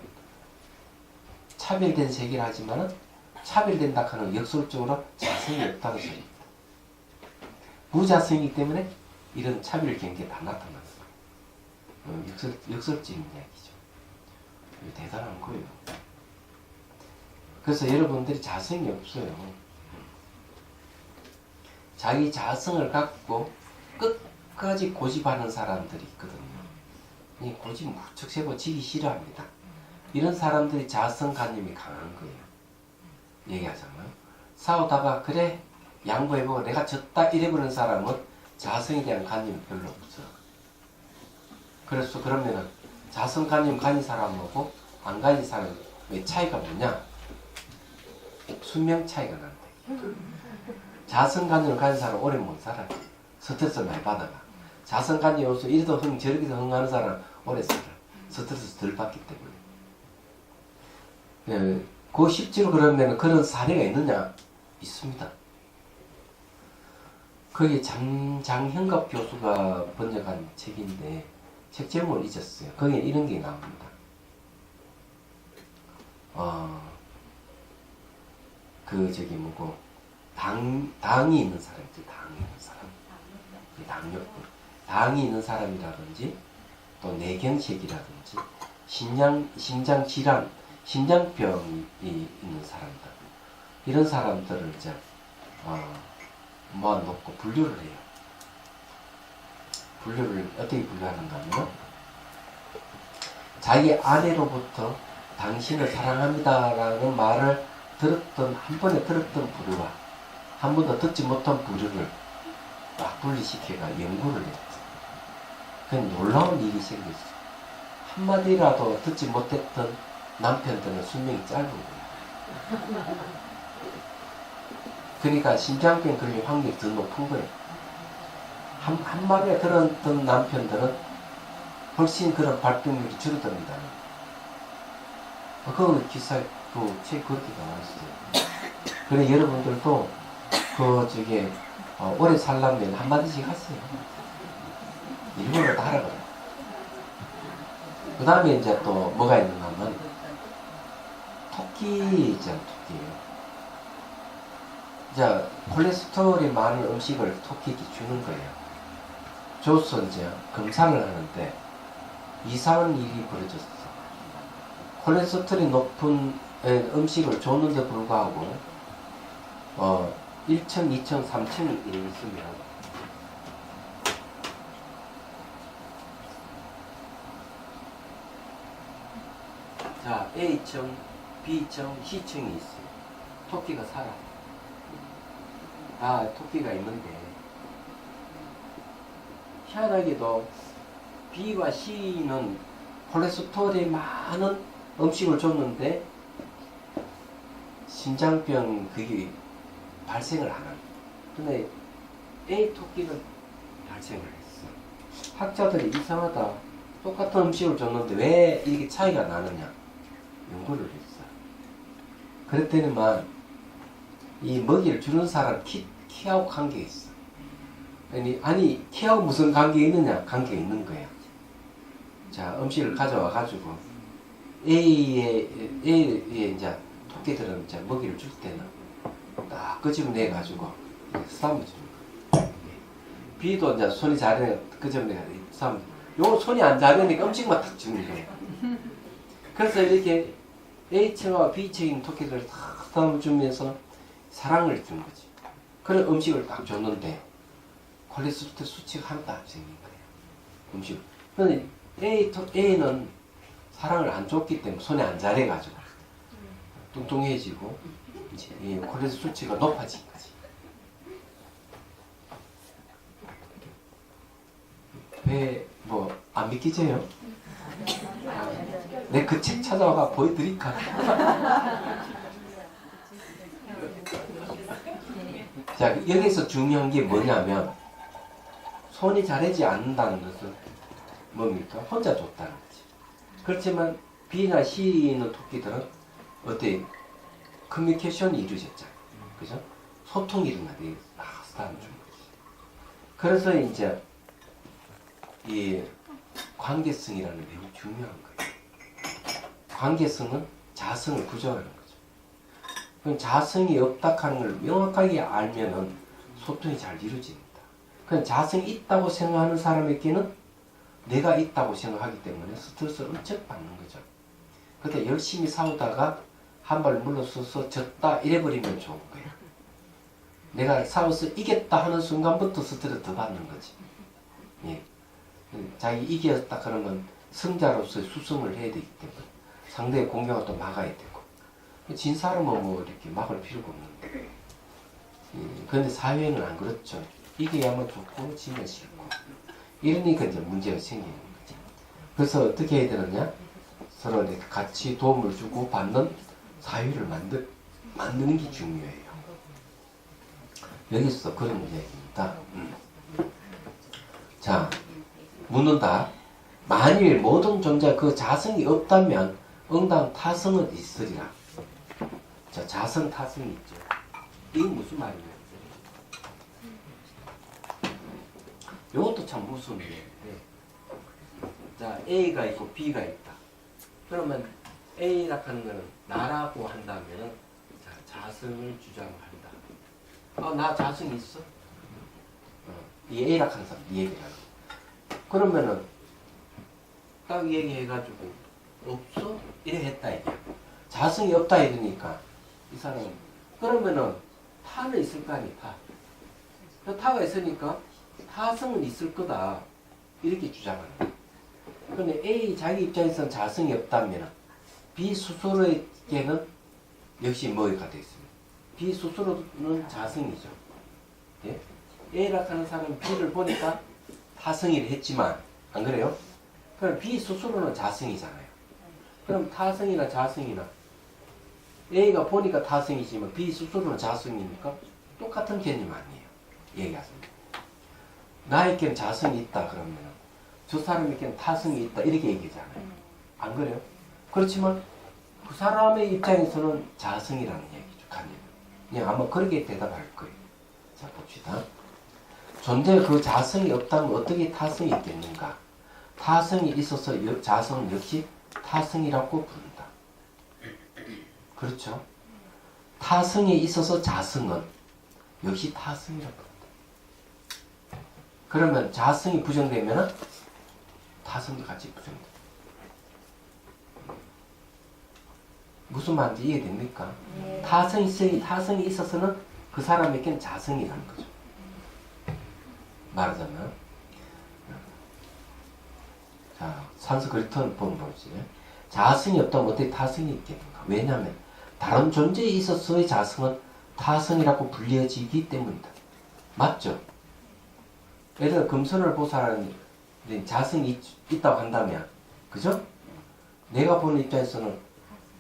차별된 세계를 하지만은 차별된다 하는 역설적으로 자성이 없다는 소리입니다. 무자성이기 때문에 이런 차별 경계가 다 나타났어요. 역설적인 이야기죠. 대단한 거예요. 그래서 여러분들이 자성이 없어요. 자기 자성을 갖고 끝까지 고집하는 사람들이 있거든요. 이 고집 무척 세고 지기 싫어합니다. 이런 사람들이 자성관념이 강한 거예요. 얘기하자면 싸우다가 그래 양보해보고 내가 졌다 이래버리는 사람은 자성에 대한 관념이 별로 없어. 그래서 그러면은 자성관념 가진 사람하고 안 가진 사람의 차이가 뭐냐? 수명 차이가 난다. 자성관념을 가진 사람은 오래 못 살아요. 스트레스를 많이 받아가. 자성관념이 없어 이리도 흥 저리도 흥 하는 사람은 오래 살아. 스트레스 덜 받기 때문에. 그 실제로 그러면 그런 사례가 있느냐? 있습니다. 거기 장형갑 교수가 번역한 책인데 책 제목을 잊었어요. 거기에 이런 게 나옵니다. 당이 있는 사람이지, 당이 있는 사람. 당이 있는 사람이라든지, 또 뇌경색이라든지, 심장 질환, 심장병이 있는 사람들. 이런 사람들을 이제, 모아놓고 분류를 해요. 분류를 어떻게 분류하는가 하면, 자기 아내로부터 당신을 사랑합니다라는 말을 한 번에 들었던 부류와 한 번도 듣지 못한 부류를 막 분리시켜가 연구를 했죠. 그냥 놀라운 일이 생겼어요. 한마디라도 듣지 못했던 남편들은 수명이 짧은 거예요. 그러니까 심장병 걸릴 확률이 더 높은 거예요. 한마디에 들었던 남편들은 훨씬 그런 발병률이 줄어듭니다. 그 기사에 책 그렇게 나왔어요. 그래 여러분들도 오래 살려면 한마디씩 하세요. 일본어도 하라 그래. 그 다음에 이제 또 뭐가 있는가 하면 토끼 있잖아, 토끼. 이제 콜레스테롤이 많은 음식을 토끼에게 주는 거예요. 줘서 이제 검사를 하는데 이상한 일이 벌어졌어. 콜레스테롤이 높은 음식을 줬는데 불구하고 1층, 2층, 3층 이렇게 있으면 자, A층, B층, C층이 있어요. 토끼가 살아. 토끼가 있는데 희한하게도 B와 C는 콜레스테롤이 많은 음식을 줬는데 심장병 그게 발생을 안 하는. 근데 A 토끼는 발생을 했어. 학자들이 이상하다. 똑같은 음식을 줬는데 왜 이렇게 차이가 나느냐 연구를 했어. 그랬더니만 이 먹이를 주는 사람 키하고 관계 있어. 아니 키하고 무슨 관계 있느냐? 관계 있는 거야. 자, 음식을 가져와 가지고 A의 이제 토끼들은 이제 먹이를 줄 때는 딱 끄집어내 가지고 싸움을 주는 거야. B도 이제 손이 잘해 끄집어내 싸움. 요 손이 안 잘하니까 음식만 탁 주는 거야. 그래서 이렇게 A층과 B층인 토끼들을 탁 싸움을 주면서 사랑을 준 거지. 그런 음식을 딱 줬는데 콜레스테롤 수치가 하나도 안 생긴 거예요. 음식. 근데 A는 사랑을 안 줬기 때문에 손에 안 잘해가지고 뚱뚱해지고 이제 콜레스테롤 수치가 높아진 거지. 왜 뭐 안 믿기세요? 내 그 책 찾아와 보여드릴까? 자, 여기서 중요한 게 뭐냐면 손이 자라지 않는다는 것은 뭡니까? 혼자 줬다는 거지. 그렇지만 B나 C에 있는 토끼들은 어때? 커뮤니케이션이 이루어졌잖아요. 그죠? 소통이 일어나게 스타를 준 거지. 그래서 이제 이 관계성이라는 게 매우 중요한 거예요. 관계성은 자성을 부정하는 거죠. 그럼 자성이 없다 하는 걸 명확하게 알면은 소통이 잘 이루어집니다. 그럼 자성이 있다고 생각하는 사람에게는 내가 있다고 생각하기 때문에 스트레스를 엄청 받는 거죠. 그때 열심히 싸우다가 한 발 물러서서 졌다 이래버리면 좋은 거예요. 내가 싸워서 이겼다 하는 순간부터 스트레스 더 받는 거지. 예. 자기 이겼다 그러면 승자로서 수성을 해야 되기 때문에 상대의 공격을 또 막아야 되고 진 사람은 뭐 이렇게 막을 필요가 없는데 그런데 사회는 안 그렇죠. 이겨야만 좋고 지면 싫고 이러니까 이제 문제가 생기는 거죠. 그래서 어떻게 해야 되느냐? 서로 이렇게 같이 도움을 주고 받는 사회를 만드는 게 중요해요. 여기서 그런 얘기입니다. 자, 묻는다. 만일 모든 존재가 그 자성이 없다면 응당 타성은 있으리라. 자, 자성 타성이 있죠. 이게 무슨 말이냐? 이것도 참 무서운 얘기인데. 자, A가 있고 B가 있다. 그러면 A라 하는 거는 나라고 한다면 자성을 주장한다. 나 자성 있어? 이 A라 하는 사람 이 얘기를 하는 거야. 그러면은 딱 얘기해가지고 없어? 이래 했다 이게. 자성이 없다 이러니까 이 사람은 그러면은 타는 있을 거 아니야. 타가 있으니까 타성은 있을 거다 이렇게 주장하는 거야. 그런데 A 자기 입장에서는 자성이 없다면 B 스스로에게는 역시 뭐가 되어 있습니다. B 스스로는 자성이죠. 예? A라 하는 사람은 B를 보니까 타성이를 했지만 안 그래요? 그럼 B 스스로는 자성이잖아요. 그럼 타성이나 자성이나 A가 보니까 타성이지만 B 스스로는 자성이니까 똑같은 개념 아니에요. 얘기하십니다. 나에겐 자성이 있다 그러면 저 사람에겐 타성이 있다 이렇게 얘기잖아요. 안 그래요? 그렇지만 그 사람의 입장에서는 자성이라는 얘기죠. 그냥 아마 그렇게 대답할 거예요. 자 봅시다. 존재 그 자성이 없다면 어떻게 타성이 있겠는가? 타성이 있어서 자성은 역시 타성이라고 부른다. 그렇죠? 타성이 있어서 자성은 역시 타성이라고 부른다. 그러면 자성이 부정되면 타성도 같이 부정된다. 무슨 말인지 이해됩니까? 타성이 있어서는 그 사람에게는 자성이라는 거죠. 말하자면 자, 산스크리트를 보면 보지. 자성이 없다면 어떻게 타성이 있겠는가? 왜냐하면 다른 존재에 있어서의 자성은 타성이라고 불려지기 때문이다. 맞죠? 예를 들어 금손을 보살하는 자성이 있다고 한다면, 그죠? 내가 보는 입장에서는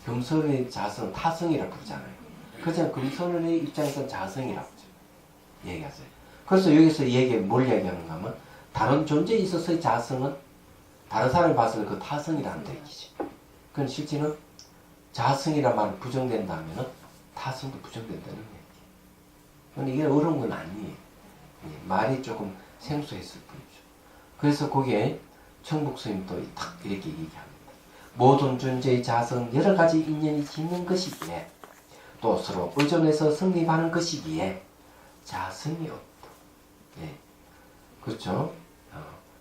금손의 자성은 타성이라고 부르잖아요. 그렇지만 금손의 입장에서는 자성이라고 얘기하세요. 그래서 여기서 뭘 얘기하는가 하면 다른 존재에 있어서의 자성은 다른 사람이 봤을 때 그 타성이라는 얘기지. 그건 실제는 자성이란 말이 부정된다면 타성도 부정된다는 얘기. 그런데 이게 어려운 건 아니에요. 말이 조금 생소했을 뿐이죠. 그래서 거기에 청북스님도 딱 이렇게 얘기합니다. 모든 존재의 자성 여러 가지 인연이 짓는 것이기에 또 서로 의존해서 성립하는 것이기에 자성이 없다. 예. 그렇죠?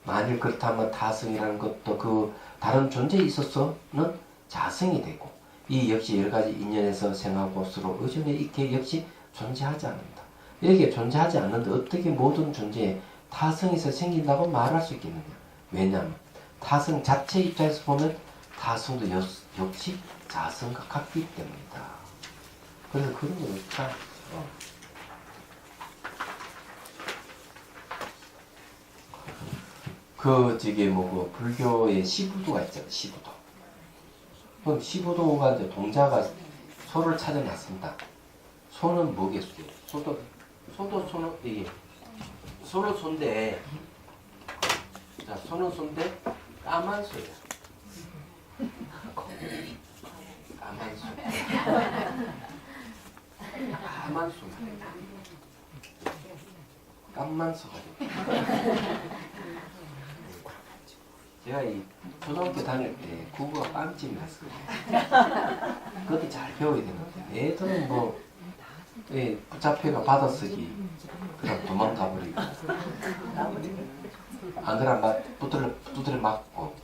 만일 그렇다면 타성이라는 것도 그 다른 존재에 있어서는 자성이 되고 이 역시 여러 가지 인연에서 생하고 서로 의존해 있게 역시 존재하지 않는다. 이렇게 존재하지 않는데 어떻게 모든 존재에 타성에서 생긴다고 말할 수 있겠느냐? 왜냐하면 타성 자체 입장에서 보면 타성도 역시 자성과 같기 때문이다. 그래서 그런 거 없다. 그 불교의 시부도가 있잖아요. 시부도. 그럼 시부도가 이제 동자가 소를 찾아놨습니다. 소는 뭐겠어요? 소는 이게 소는 소인데, 자, 소는 소인데 까만 소야. 까만 소. 까만 소. 까만 소가 돼. 제가 이 초등학교 다닐 때 국어가 빵집이 났어요. 그것도 잘 배워야 되는데 애들은 뭐 붙잡혀가 받아쓰기 그냥 도망가 버리고 안 그러면 두드려 맞고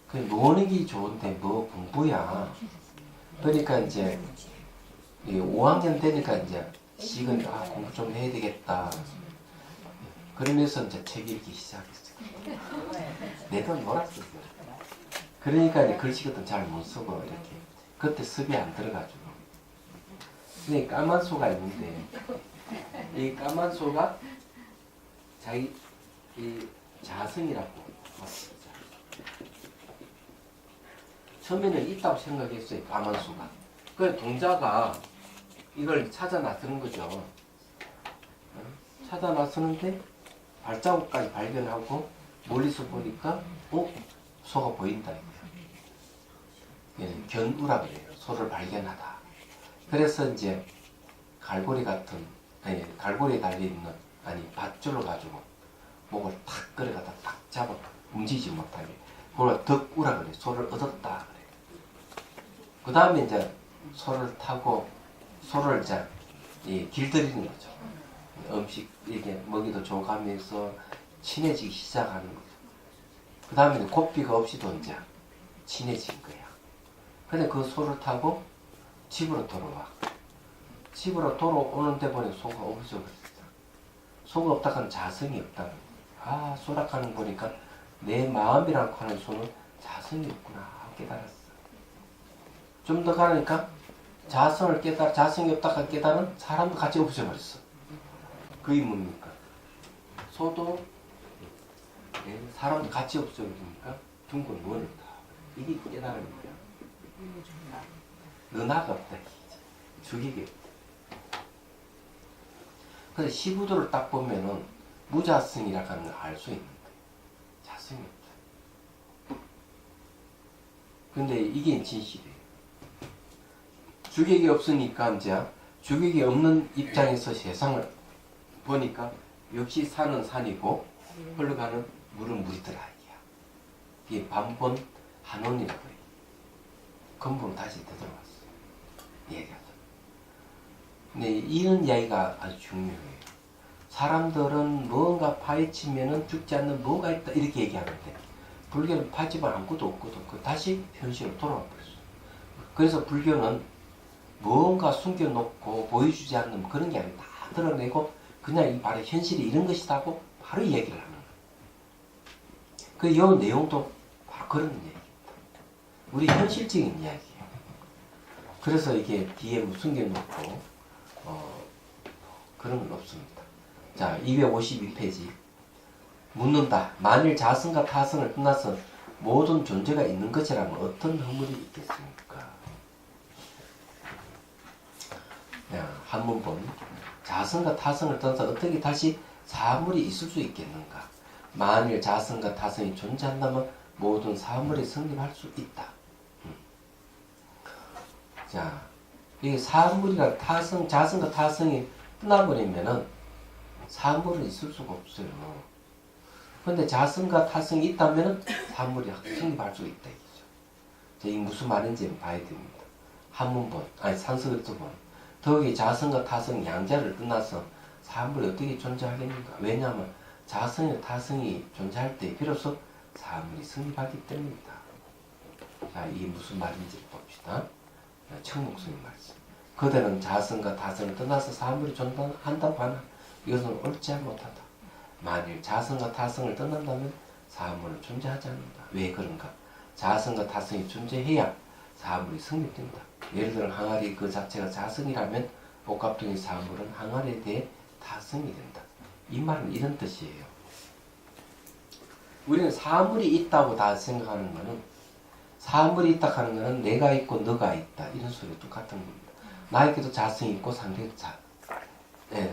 그냥 노는 좋은데 뭐 공부야. 그러니까 이제 5학년 되니까 이제 식은 공부 좀 해야 되겠다. 그러면서 이제 책 읽기 시작했어요. 내가 놀았었어요. 그러니까 이제 글씨 같은 잘 못 쓰고 이렇게 그때 습이 안 들어가지고. 근데 까만 소가 있는데 이 까만 소가 자기 이 자성이라고 봤습니다. 처음에는 있다고 생각했어요. 까만 소가. 그 동자가 이걸 찾아 나서는 거죠. 찾아 나서는데 발자국까지 발견하고 멀리서 보니까 소가 보인다. 견우라 그래요. 소를 발견하다. 그래서 이제 갈고리에 달려있는 밧줄을 가지고 목을 탁 끌어가다 딱 잡아 움직이지 못하게 그걸 덕우라 그래. 소를 얻었다 그래. 그 다음에 이제 소를 타고 소를 이제 길들이는 거죠. 음식 이게 먹이도 줘가면서 친해지기 시작하는 거죠. 그 다음에 고삐가 없이도 이제 친해진 거야. 근데 그 소를 타고 집으로 돌아와. 집으로 돌아오는데 보니 소가 없어졌어. 소가 없다 하면 자성이 없다. 소락하는 거 보니까 내 마음이라고 하는 소는 자성이 없구나 깨달았어. 좀 더 가니까 자성이 없다 깨달은 사람도 같이 없어져버렸어. 그게 뭡니까? 소도 사람도 같이 없어지니까 둥근 원이다. 이게 깨달은 거야. 은하가 없다. 죽이게 없다. 그래서 시부도를 딱 보면은 무자성이라고 하는 걸 알 수 있는 거야. 자성이 없다. 근데 이게 진실이에요. 주객이 없으니까 이제 주객이 없는 입장에서 세상을 보니까 역시 산은 산이고 흘러가는 물은 물이더라. 이게 반본 한원이라고 해요. 근본으로 다시 되돌아왔어. 얘기하자. 근데 이런 이야기가 아주 중요해요. 사람들은 뭔가 파헤치면은 죽지 않는 뭐가 있다 이렇게 얘기하는데 불교는 파헤치면 아무것도 없거든. 다시 현실로 돌아와 버렸어. 그래서 불교는 뭔가 숨겨놓고 보여주지 않는 그런 게 아니라 다 드러내고 그냥 이 바로 현실이 이런 것이다고 바로 얘기를 하는 거예요. 그 요 내용도 바로 그런 얘기입니다. 우리 현실적인 이야기예요. 그래서 이게 뒤에 뭐 숨겨놓고 그런 건 없습니다. 자, 252페이지. 묻는다. 만일 자성과 타성을 떠나서 모든 존재가 있는 것이라면 어떤 허물이 있겠습니까? 한문본. 자성과 타성을 떠나서 어떻게 다시 사물이 있을 수 있겠는가? 만일 자성과 타성이 존재한다면 모든 사물이 성립할 수 있다. 자, 이 사물이랑 타성, 자성과 타성이 떠나버리면은 사물은 있을 수가 없어요. 근데 자성과 타성이 있다면은 사물이 성립할 수 있다. 이거죠. 이 무슨 말인지 봐야 됩니다. 한문본, 아니 산스크리트본. 더욱이 자성과 타성 양자를 떠나서 사물이 어떻게 존재하겠는가? 왜냐하면 자성과 타성이 존재할 때 비로소 사물이 성립하기 때문이다. 자, 이게 무슨 말인지 봅시다. 청목스님 말씀. 그대는 자성과 타성을 떠나서 사물이 존재한다고 하나? 이것은 옳지 못하다. 만일 자성과 타성을 떠난다면 사물은 존재하지 않는다. 왜 그런가? 자성과 타성이 존재해야 사물이 성립된다. 예를 들어 항아리 그 자체가 자성이라면 복합적인 사물은 항아리에 대해 타성이 된다. 이 말은 이런 뜻이에요. 우리는 사물이 있다고 다 생각하는 것은 사물이 있다 하는 것은 내가 있고 너가 있다 이런 소리 똑같은 겁니다. 나에게도 자성이 있고 상대에도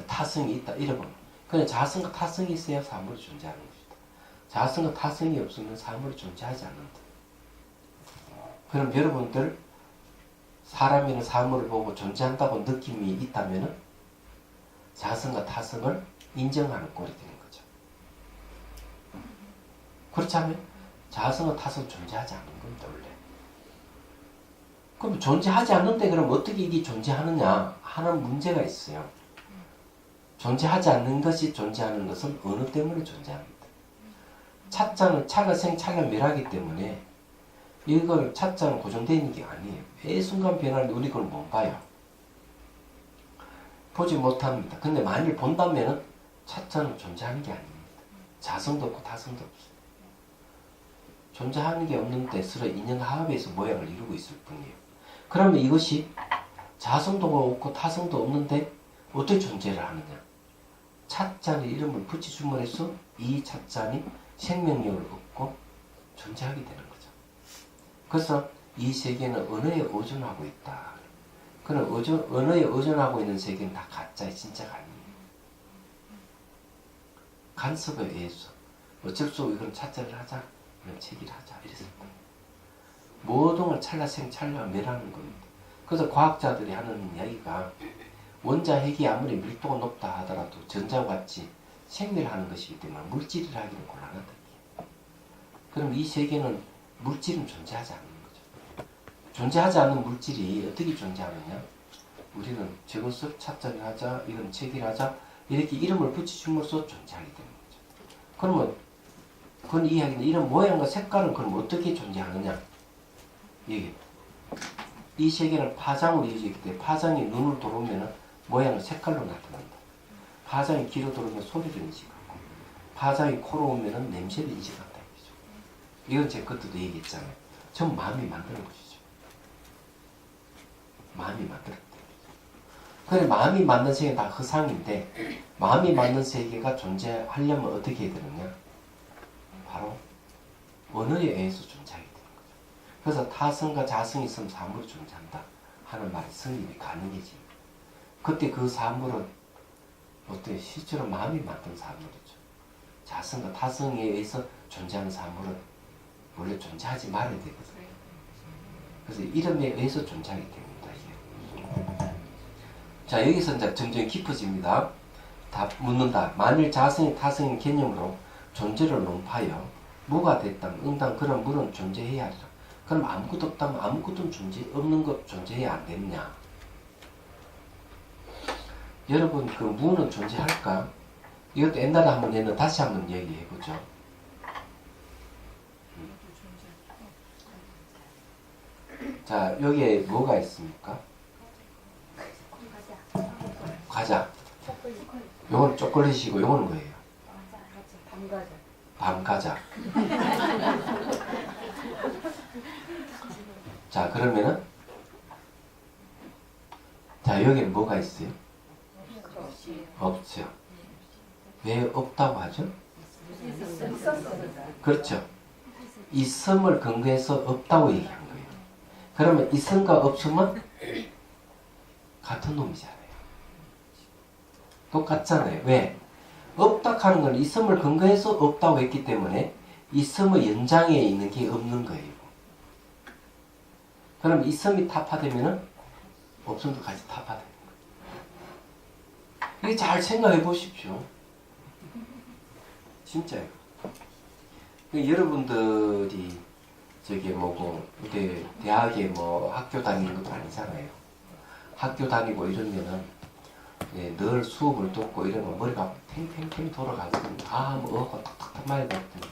타성이 있다 이러면 그냥 자성과 타성이 있어야 사물이 존재하는 것이다. 자성과 타성이 없으면 사물이 존재하지 않는다. 그럼 여러분들 사람이나 사물을 보고 존재한다고 느낌이 있다면 자성과 타성을 인정하는 꼴이 되는 거죠. 그렇지 않으면 자성과 타성은 존재하지 않는 겁니다. 원래. 그럼 존재하지 않는데 그럼 어떻게 이게 존재하느냐 하는 문제가 있어요. 존재하지 않는 것이 존재하는 것은 어느 때문에 존재합니다. 차자는 차가 생, 차가 멸하기 때문에 이걸 차자는 고정되어 있는 게 아니에요. 매 순간 변하는데 우리 그걸 못 봐요. 보지 못합니다. 근데 만일 본다면 차자는 존재하는 게 아닙니다. 자성도 없고 타성도 없어요. 존재하는 게 없는데 서로 인연화합에서 모양을 이루고 있을 뿐이에요. 그러면 이것이 자성도 없고 타성도 없는데 어떻게 존재를 하느냐? 차자는 이름을 붙이줌으로 해서 이 차자는 생명력을 얻고 존재하게 되는 거죠. 그래서 이 세계는 언어에 의존하고 있다. 그럼 언어에 의존하고 있는 세계는 다 가짜에 진짜가 아니에요. 간섭에 의해서 어쩔 수 없이 이건 차자를 하자, 이건 체기를 하자 이랬을 거예요. 모든 걸 찰나생 찰나 멸하는 겁니다. 그래서 과학자들이 하는 이야기가 원자 핵이 아무리 밀도가 높다 하더라도 전자와 같이 생멸하는 것이기 때문에 물질을 하기는 곤란하다. 그럼 이 세계는 물질은 존재하지 않는 거죠. 존재하지 않는 물질이 어떻게 존재하느냐? 우리는 저것을 차자를 하자, 이건 체기를 하자 이렇게 이름을 붙이줌으로써 존재하게 되는 거죠. 그러면 그건 이야기는 이런 모양과 색깔은 그럼 어떻게 존재하느냐? 이 세계는 파장으로 이어져 있기 때문에 파장이 눈을 들어오면 모양은 색깔로 나타난다. 파장이 귀로 들어오면 소리를 인식하고 파장이 코로 오면 냄새를 인식한다. 이건 제 그때도 얘기했잖아요. 전 마음이 만드는 것이죠. 마음이 만들었다. 그래 마음이 만든 세계는 다 허상인데 마음이 만든 세계가 존재하려면 어떻게 해야 되느냐? 바로 언어에 의해서 존재하게 되는 거죠. 그래서 타성과 자성이 있으면 사물이 존재한다 하는 말이 성립이 가능해집니다. 그때 그 사물은 어때 실제로 마음이 만든 사물이죠. 자성과 타성에 의해서 존재하는 사물은 원래 존재하지 말아야 되거든요. 그래서 이름에 의해서 존재하게 됩니다. 이게. 자, 여기서 이제 점점 깊어집니다. 다 묻는다. 만일 자성이 타성인 개념으로 존재를 논파여 무가 됐다면 응당 그런 무는 존재해야 하리라. 그럼 아무것도 없다면 아무것도 없는 것 존재해야 안 되느냐? 여러분 그 무는 존재할까? 이것도 옛날에 한번 했는데 다시 한번 얘기해보죠. 자, 여기에 뭐가 있습니까? 과자. 요건 초콜릿이고 요거는 뭐예요? 밤과자. 자, 그러면은 자, 여기는 뭐가 있어요? 없죠. 왜 없다고 하죠? 그렇죠. 있음을 근거해서 없다고 얘기한 거예요. 그러면 있음과 없음은 같은 놈이잖아요. 똑같잖아요. 왜? 없다 하는 건 있음을 근거해서 없다고 했기 때문에 있음의 연장에 있는 게 없는 거예요. 그럼 있음이 타파되면은 없음도 같이 타파되는 거예요. 이게 잘 생각해 보십시오. 진짜요. 여러분들이 저기 뭐고 이제 대학에 뭐 학교 다니는 것도 아니잖아요. 학교 다니고 이러면은 예, 늘 수업을 듣고 이러면 머리가 탱탱탱 돌아가거든요. 뭐 탁탁탁 말이 같더니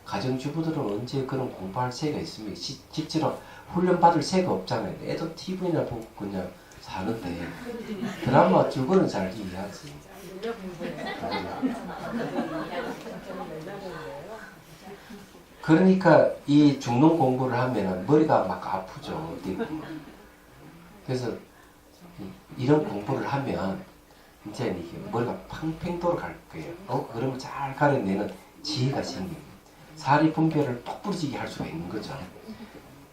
가정주부들은 언제 그런 공부할 새가 있습니까? 실제로 훈련 받을 새가 없잖아요. 애도 TV나 보고 그냥 사는데 드라마 줄거는 잘 이해하지. 그러니까 이 중농 공부를 하면 머리가 막 아프죠. 그래서 이런 공부를 하면 이제 이게 머리가 팽팽 돌아갈 거예요. 그러면 잘 가려내는 지혜가 생깁니다. 사리 분별을 똑 부러지게 할 수가 있는 거죠.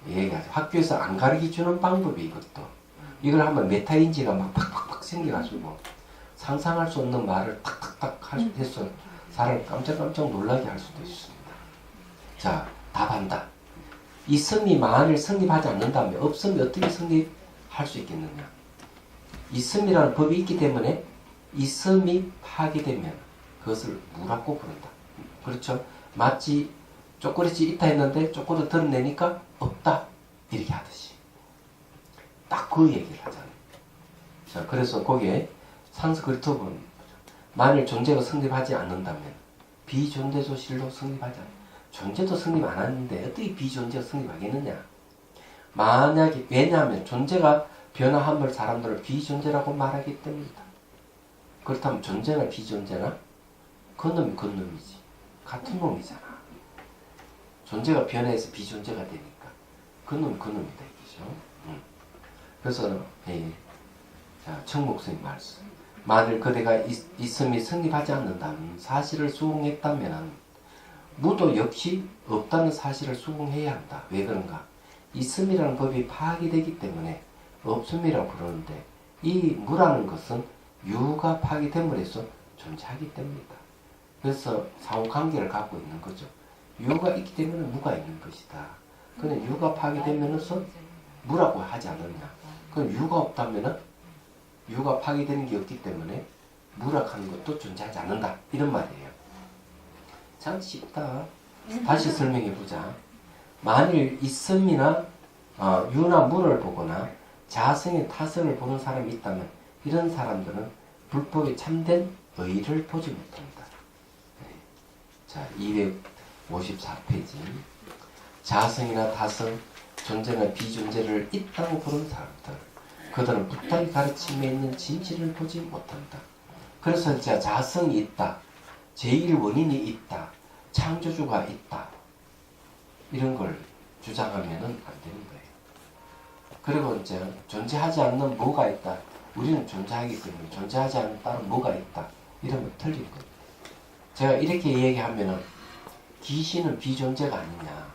얘가 학교에서 안 가르쳐주는 방법이 이것도. 이걸 하면 메타인지가 막 팍팍팍 생겨가지고 상상할 수 없는 말을 탁탁탁 해서 사람을 깜짝깜짝 놀라게 할 수도 있습니다. 자, 답한다. 있음이 만일 성립하지 않는다면 없음이 어떻게 성립할 수 있겠느냐. 있음이라는 법이 있기 때문에 있음이 파괴되면 그것을 무라고 부른다. 그렇죠? 마치 초콜릿이 있다 했는데 초콜릿 드러내니까 없다 이렇게 하듯이 딱 그 얘기를 하잖아요. 자, 그래서 거기에 상스크리트어는 만일 존재가 성립하지 않는다면 비존재도 실로 성립하지 않는다. 존재도 성립 안 하는데 어떻게 비존재가 성립하겠느냐. 만약에 왜냐하면 존재가 변화함을 사람들은 비존재라고 말하기 때문이다. 그렇다면 존재나 비존재나 그 놈이 그 놈이지. 같은 놈이잖아. 존재가 변해서 비존재가 되니까 그 놈이 그 놈이다 이거죠. 그래서 자, 청목스님 말씀. 만일 그대가 있음이 성립하지 않는다면 사실을 수긍했다면 무도 역시 없다는 사실을 수긍해야 한다. 왜 그런가? 있음이라는 법이 파괴되기 때문에 없음이라고 부르는데 이 무라는 것은 유가 파괴됨으로 해서 존재하기 때문이다. 그래서 상호관계를 갖고 있는 거죠. 유가 있기 때문에 무가 있는 것이다. 근데 유가 파괴되면서 무라고 하지 않느냐. 그럼 유가 없다면은 유가 파괴되는 게 없기 때문에 무라하는 것도 존재하지 않는다. 이런 말이에요. 참 쉽다. 다시 설명해 보자. 만일 있음이나 유나 무를 보거나 자성의 타성을 보는 사람이 있다면 이런 사람들은 불법에 참된 의를 보지 못합니다. 자, 254페이지. 자성이나 타성, 존재나 비존재를 있다고 보는 사람들. 그들은 부탁의 가르침에 있는 진실을 보지 못한다. 그래서 이제 자성이 있다. 제1원인이 있다. 창조주가 있다. 이런 걸 주장하면은 안 되는 거예요. 그리고 이제 존재하지 않는 뭐가 있다. 우리는 존재하기 때문에 존재하지 않는 다른 뭐가 있다. 이러면 틀린 거예요. 제가 이렇게 얘기하면은 귀신은 비존재가 아니냐.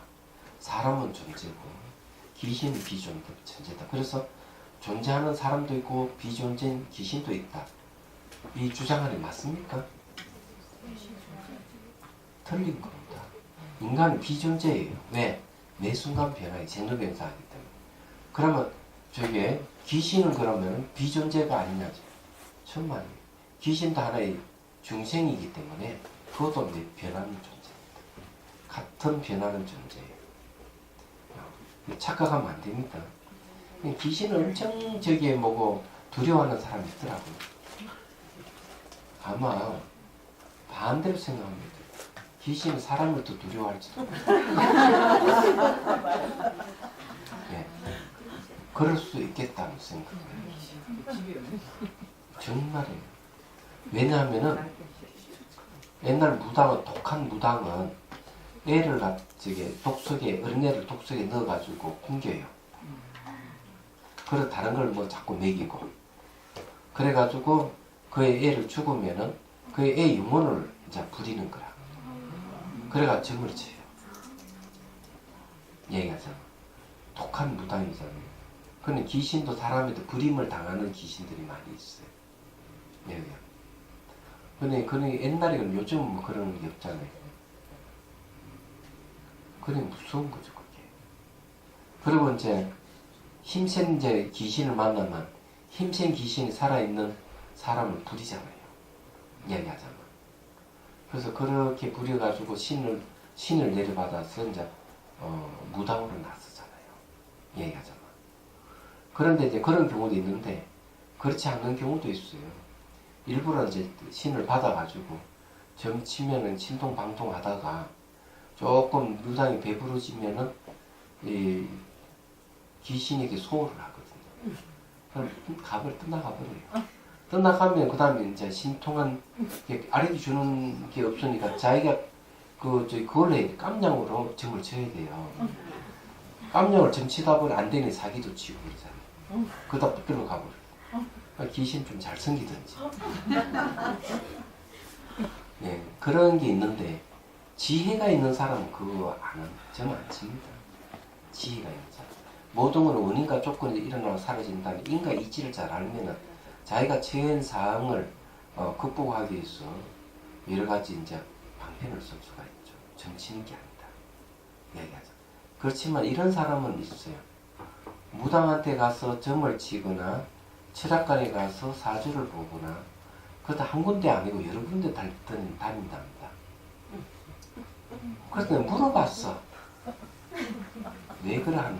사람은 존재고 귀신은 비존재다. 그래서 존재하는 사람도 있고 비존재인 귀신도 있다. 이 주장안이 맞습니까? 틀린 겁니다. 인간은 비존재예요. 왜? 매 순간 변화에 쟁점변사하기 때문에. 그러면 저게 귀신은 그러면 비존재가 아니냐죠. 천만이에요. 귀신도 하나의 중생이기 때문에 그것도 변하는 존재입니다. 같은 변하는 존재예요. 착각하면 안 됩니다. 귀신을 엄청 저기에 뭐고 두려워하는 사람이 있더라고요. 아마 반대로 생각합니다. 귀신은 사람을 더 두려워할지도. 네. 그럴 수 있겠다는 생각을 해요. 정말이에요. 왜냐하면은 옛날 무당은, 독한 무당은 애를 독석에, 어린애를 독석에 넣어가지고 굶겨요. 그리고 다른 걸 뭐 자꾸 먹이고. 그래가지고 그의 애를 죽으면은 그의 애 영혼을 이제 부리는 거라. 그래가 점을 쳐요. 얘기하잖아. 독한 무당이잖아요. 근데 귀신도 사람한테 부림을 당하는 귀신들이 많이 있어요. 얘기야. 근데 옛날에는 요즘은 뭐 그런 게 없잖아요. 그래 무서운 거죠, 그게. 그리고 이제 힘센 귀신을 만나면 힘센 귀신이 살아있는 사람을 부리잖아요. 얘기하잖아. 그래서 그렇게 부려가지고 신을 내려받아서 이제 무당으로 나서잖아요. 얘기하잖아. 그런데 이제 그런 경우도 있는데 그렇지 않은 경우도 있어요. 일부러 이제 신을 받아가지고 점치면은 신통방통 하다가 조금 무당이 배부러지면은 이 귀신에게 소홀을 하거든요. 그럼 갑을 떠나가버려요. 떠나가면 그 다음에 이제 신통한 아래도 주는 게 없으니까 자기가 그걸 해야 돼. 깜냥으로 점을 쳐야 돼요. 깜냥을 점치다 보니 안 되니 사기도 치고 그러잖아요. 그러다 붙들어 가버려요. 귀신 좀 잘 생기든지. 네, 그런 게 있는데 지혜가 있는 사람은 그거 점 안 칩니다. 지혜가 있는 사람. 모든 건 원인과 조건이 일어나고 사라진다는 인과 이치를 잘 알면은 자기가 처한 사항을 극복하기 위해서 여러 가지 이제 방편을 쓸 수가 있죠. 점치는 게 아니다. 얘기하자. 그렇지만 이런 사람은 있어요. 무당한테 가서 점을 치거나 철학관에 가서 사주를 보거나 그것도 한 군데 아니고 여러 군데 다닌답니다. 그래서 내가 물어봤어. 왜 그래 하느냐.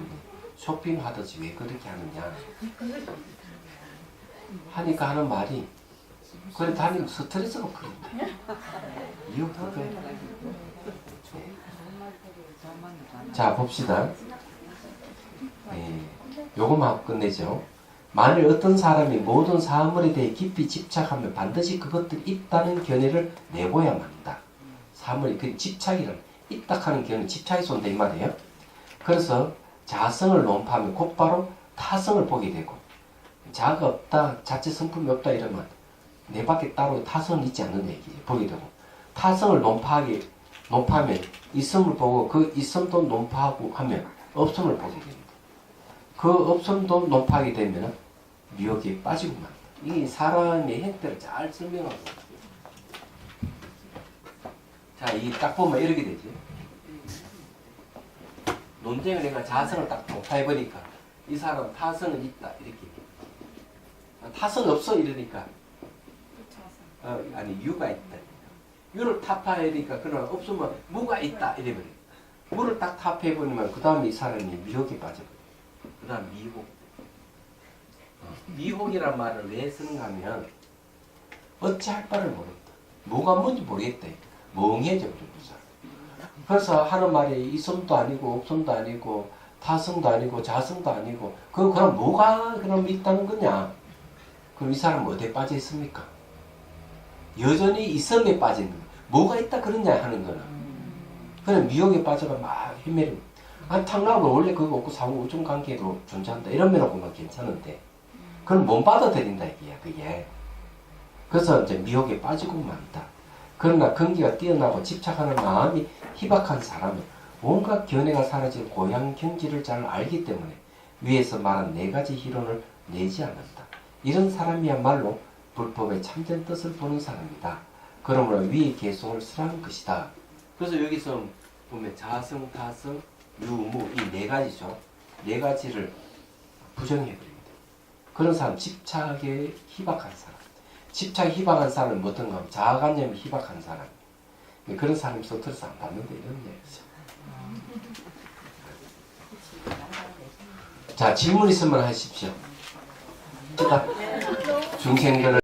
쇼핑하듯이 왜 그렇게 하느냐. 하니까 하는 말이 그래 다니면 스트레스가 풀린다. 이유 그거예요. 자 봅시다. 요거만 하고 끝내죠. 만일 어떤 사람이 모든 사물에 대해 깊이 집착하면 반드시 그것들이 있다는 견해를 내고야만 한다. 사물이 그 집착이란 있다하는 견해, 집착에서 온다 이 말이에요. 그래서 자성을 논파하면 곧바로 타성을 보게 되고 자가 없다, 자체 성품이 없다 이러면 내 밖에 따로 타성은 있지 않는 얘기지. 보게 되고 타성을 논파하면 있음을 보고 그 있음도 논파하고 하면 없음을 보게 됩니다. 그 없음도 논파하게 되면 미혹에 빠지고 맙니다. 이 사람의 행태를 잘 설명하고 있어요. 자, 이 딱 보면 이렇게 되지. 논쟁을 내가 자성을 딱 논파해버리니까 이 사람 타성은 있다 이렇게. 타성 없어 이러니까 아니 유가 있다. 유를 타파해니까 그러나 없으면 무가 있다 이래버려. 무를 딱 타파해버리면 그 다음에 이 사람이 미혹에 빠져버려. 그 다음 미혹. 미혹이란 말을 왜 쓰는가 하면 어찌할 바를 모른다. 뭐가 뭔지 모르겠다. 멍해져 버린 사람. 그래서 하는 말이 있음도 아니고 없음도 아니고 타성도 아니고 자성도 아니고 그럼 뭐가 그럼 있다는 거냐? 그럼 이 사람은 어디에 빠져 있습니까? 여전히 있음에 빠져 있는 거야. 뭐가 있다 그러냐 하는 거는. 그냥 미혹에 빠져가 막 헤매는. 탕락은 원래 그거 없고 상호 우정 관계로 존재한다. 이런 면하고만 괜찮은데. 그건 못 받아들인다 이게야 그게. 그래서 이제 미혹에 빠지고 만다. 그러나 근기가 뛰어나고 집착하는 마음이 희박한 사람은 온갖 견해가 사라진 고향 경지를 잘 알기 때문에 위에서 말한 네 가지 희론을 내지 않는다. 이런 사람이야말로 불법의 참된 뜻을 보는 사람이다. 그러므로 위의 개성을 설하는 것이다. 그래서 여기서 보면 자성, 타성, 유무 이 네 가지죠. 네 가지를 부정해버립니다. 그런 사람 집착에 희박한 사람. 집착에 희박한 사람은 어떤가 하면 자아관념이 희박한 사람. 그런 사람이 스트레스 안 받는데 이런 얘기죠. 자 질문 있으면 하십시오. 중생들을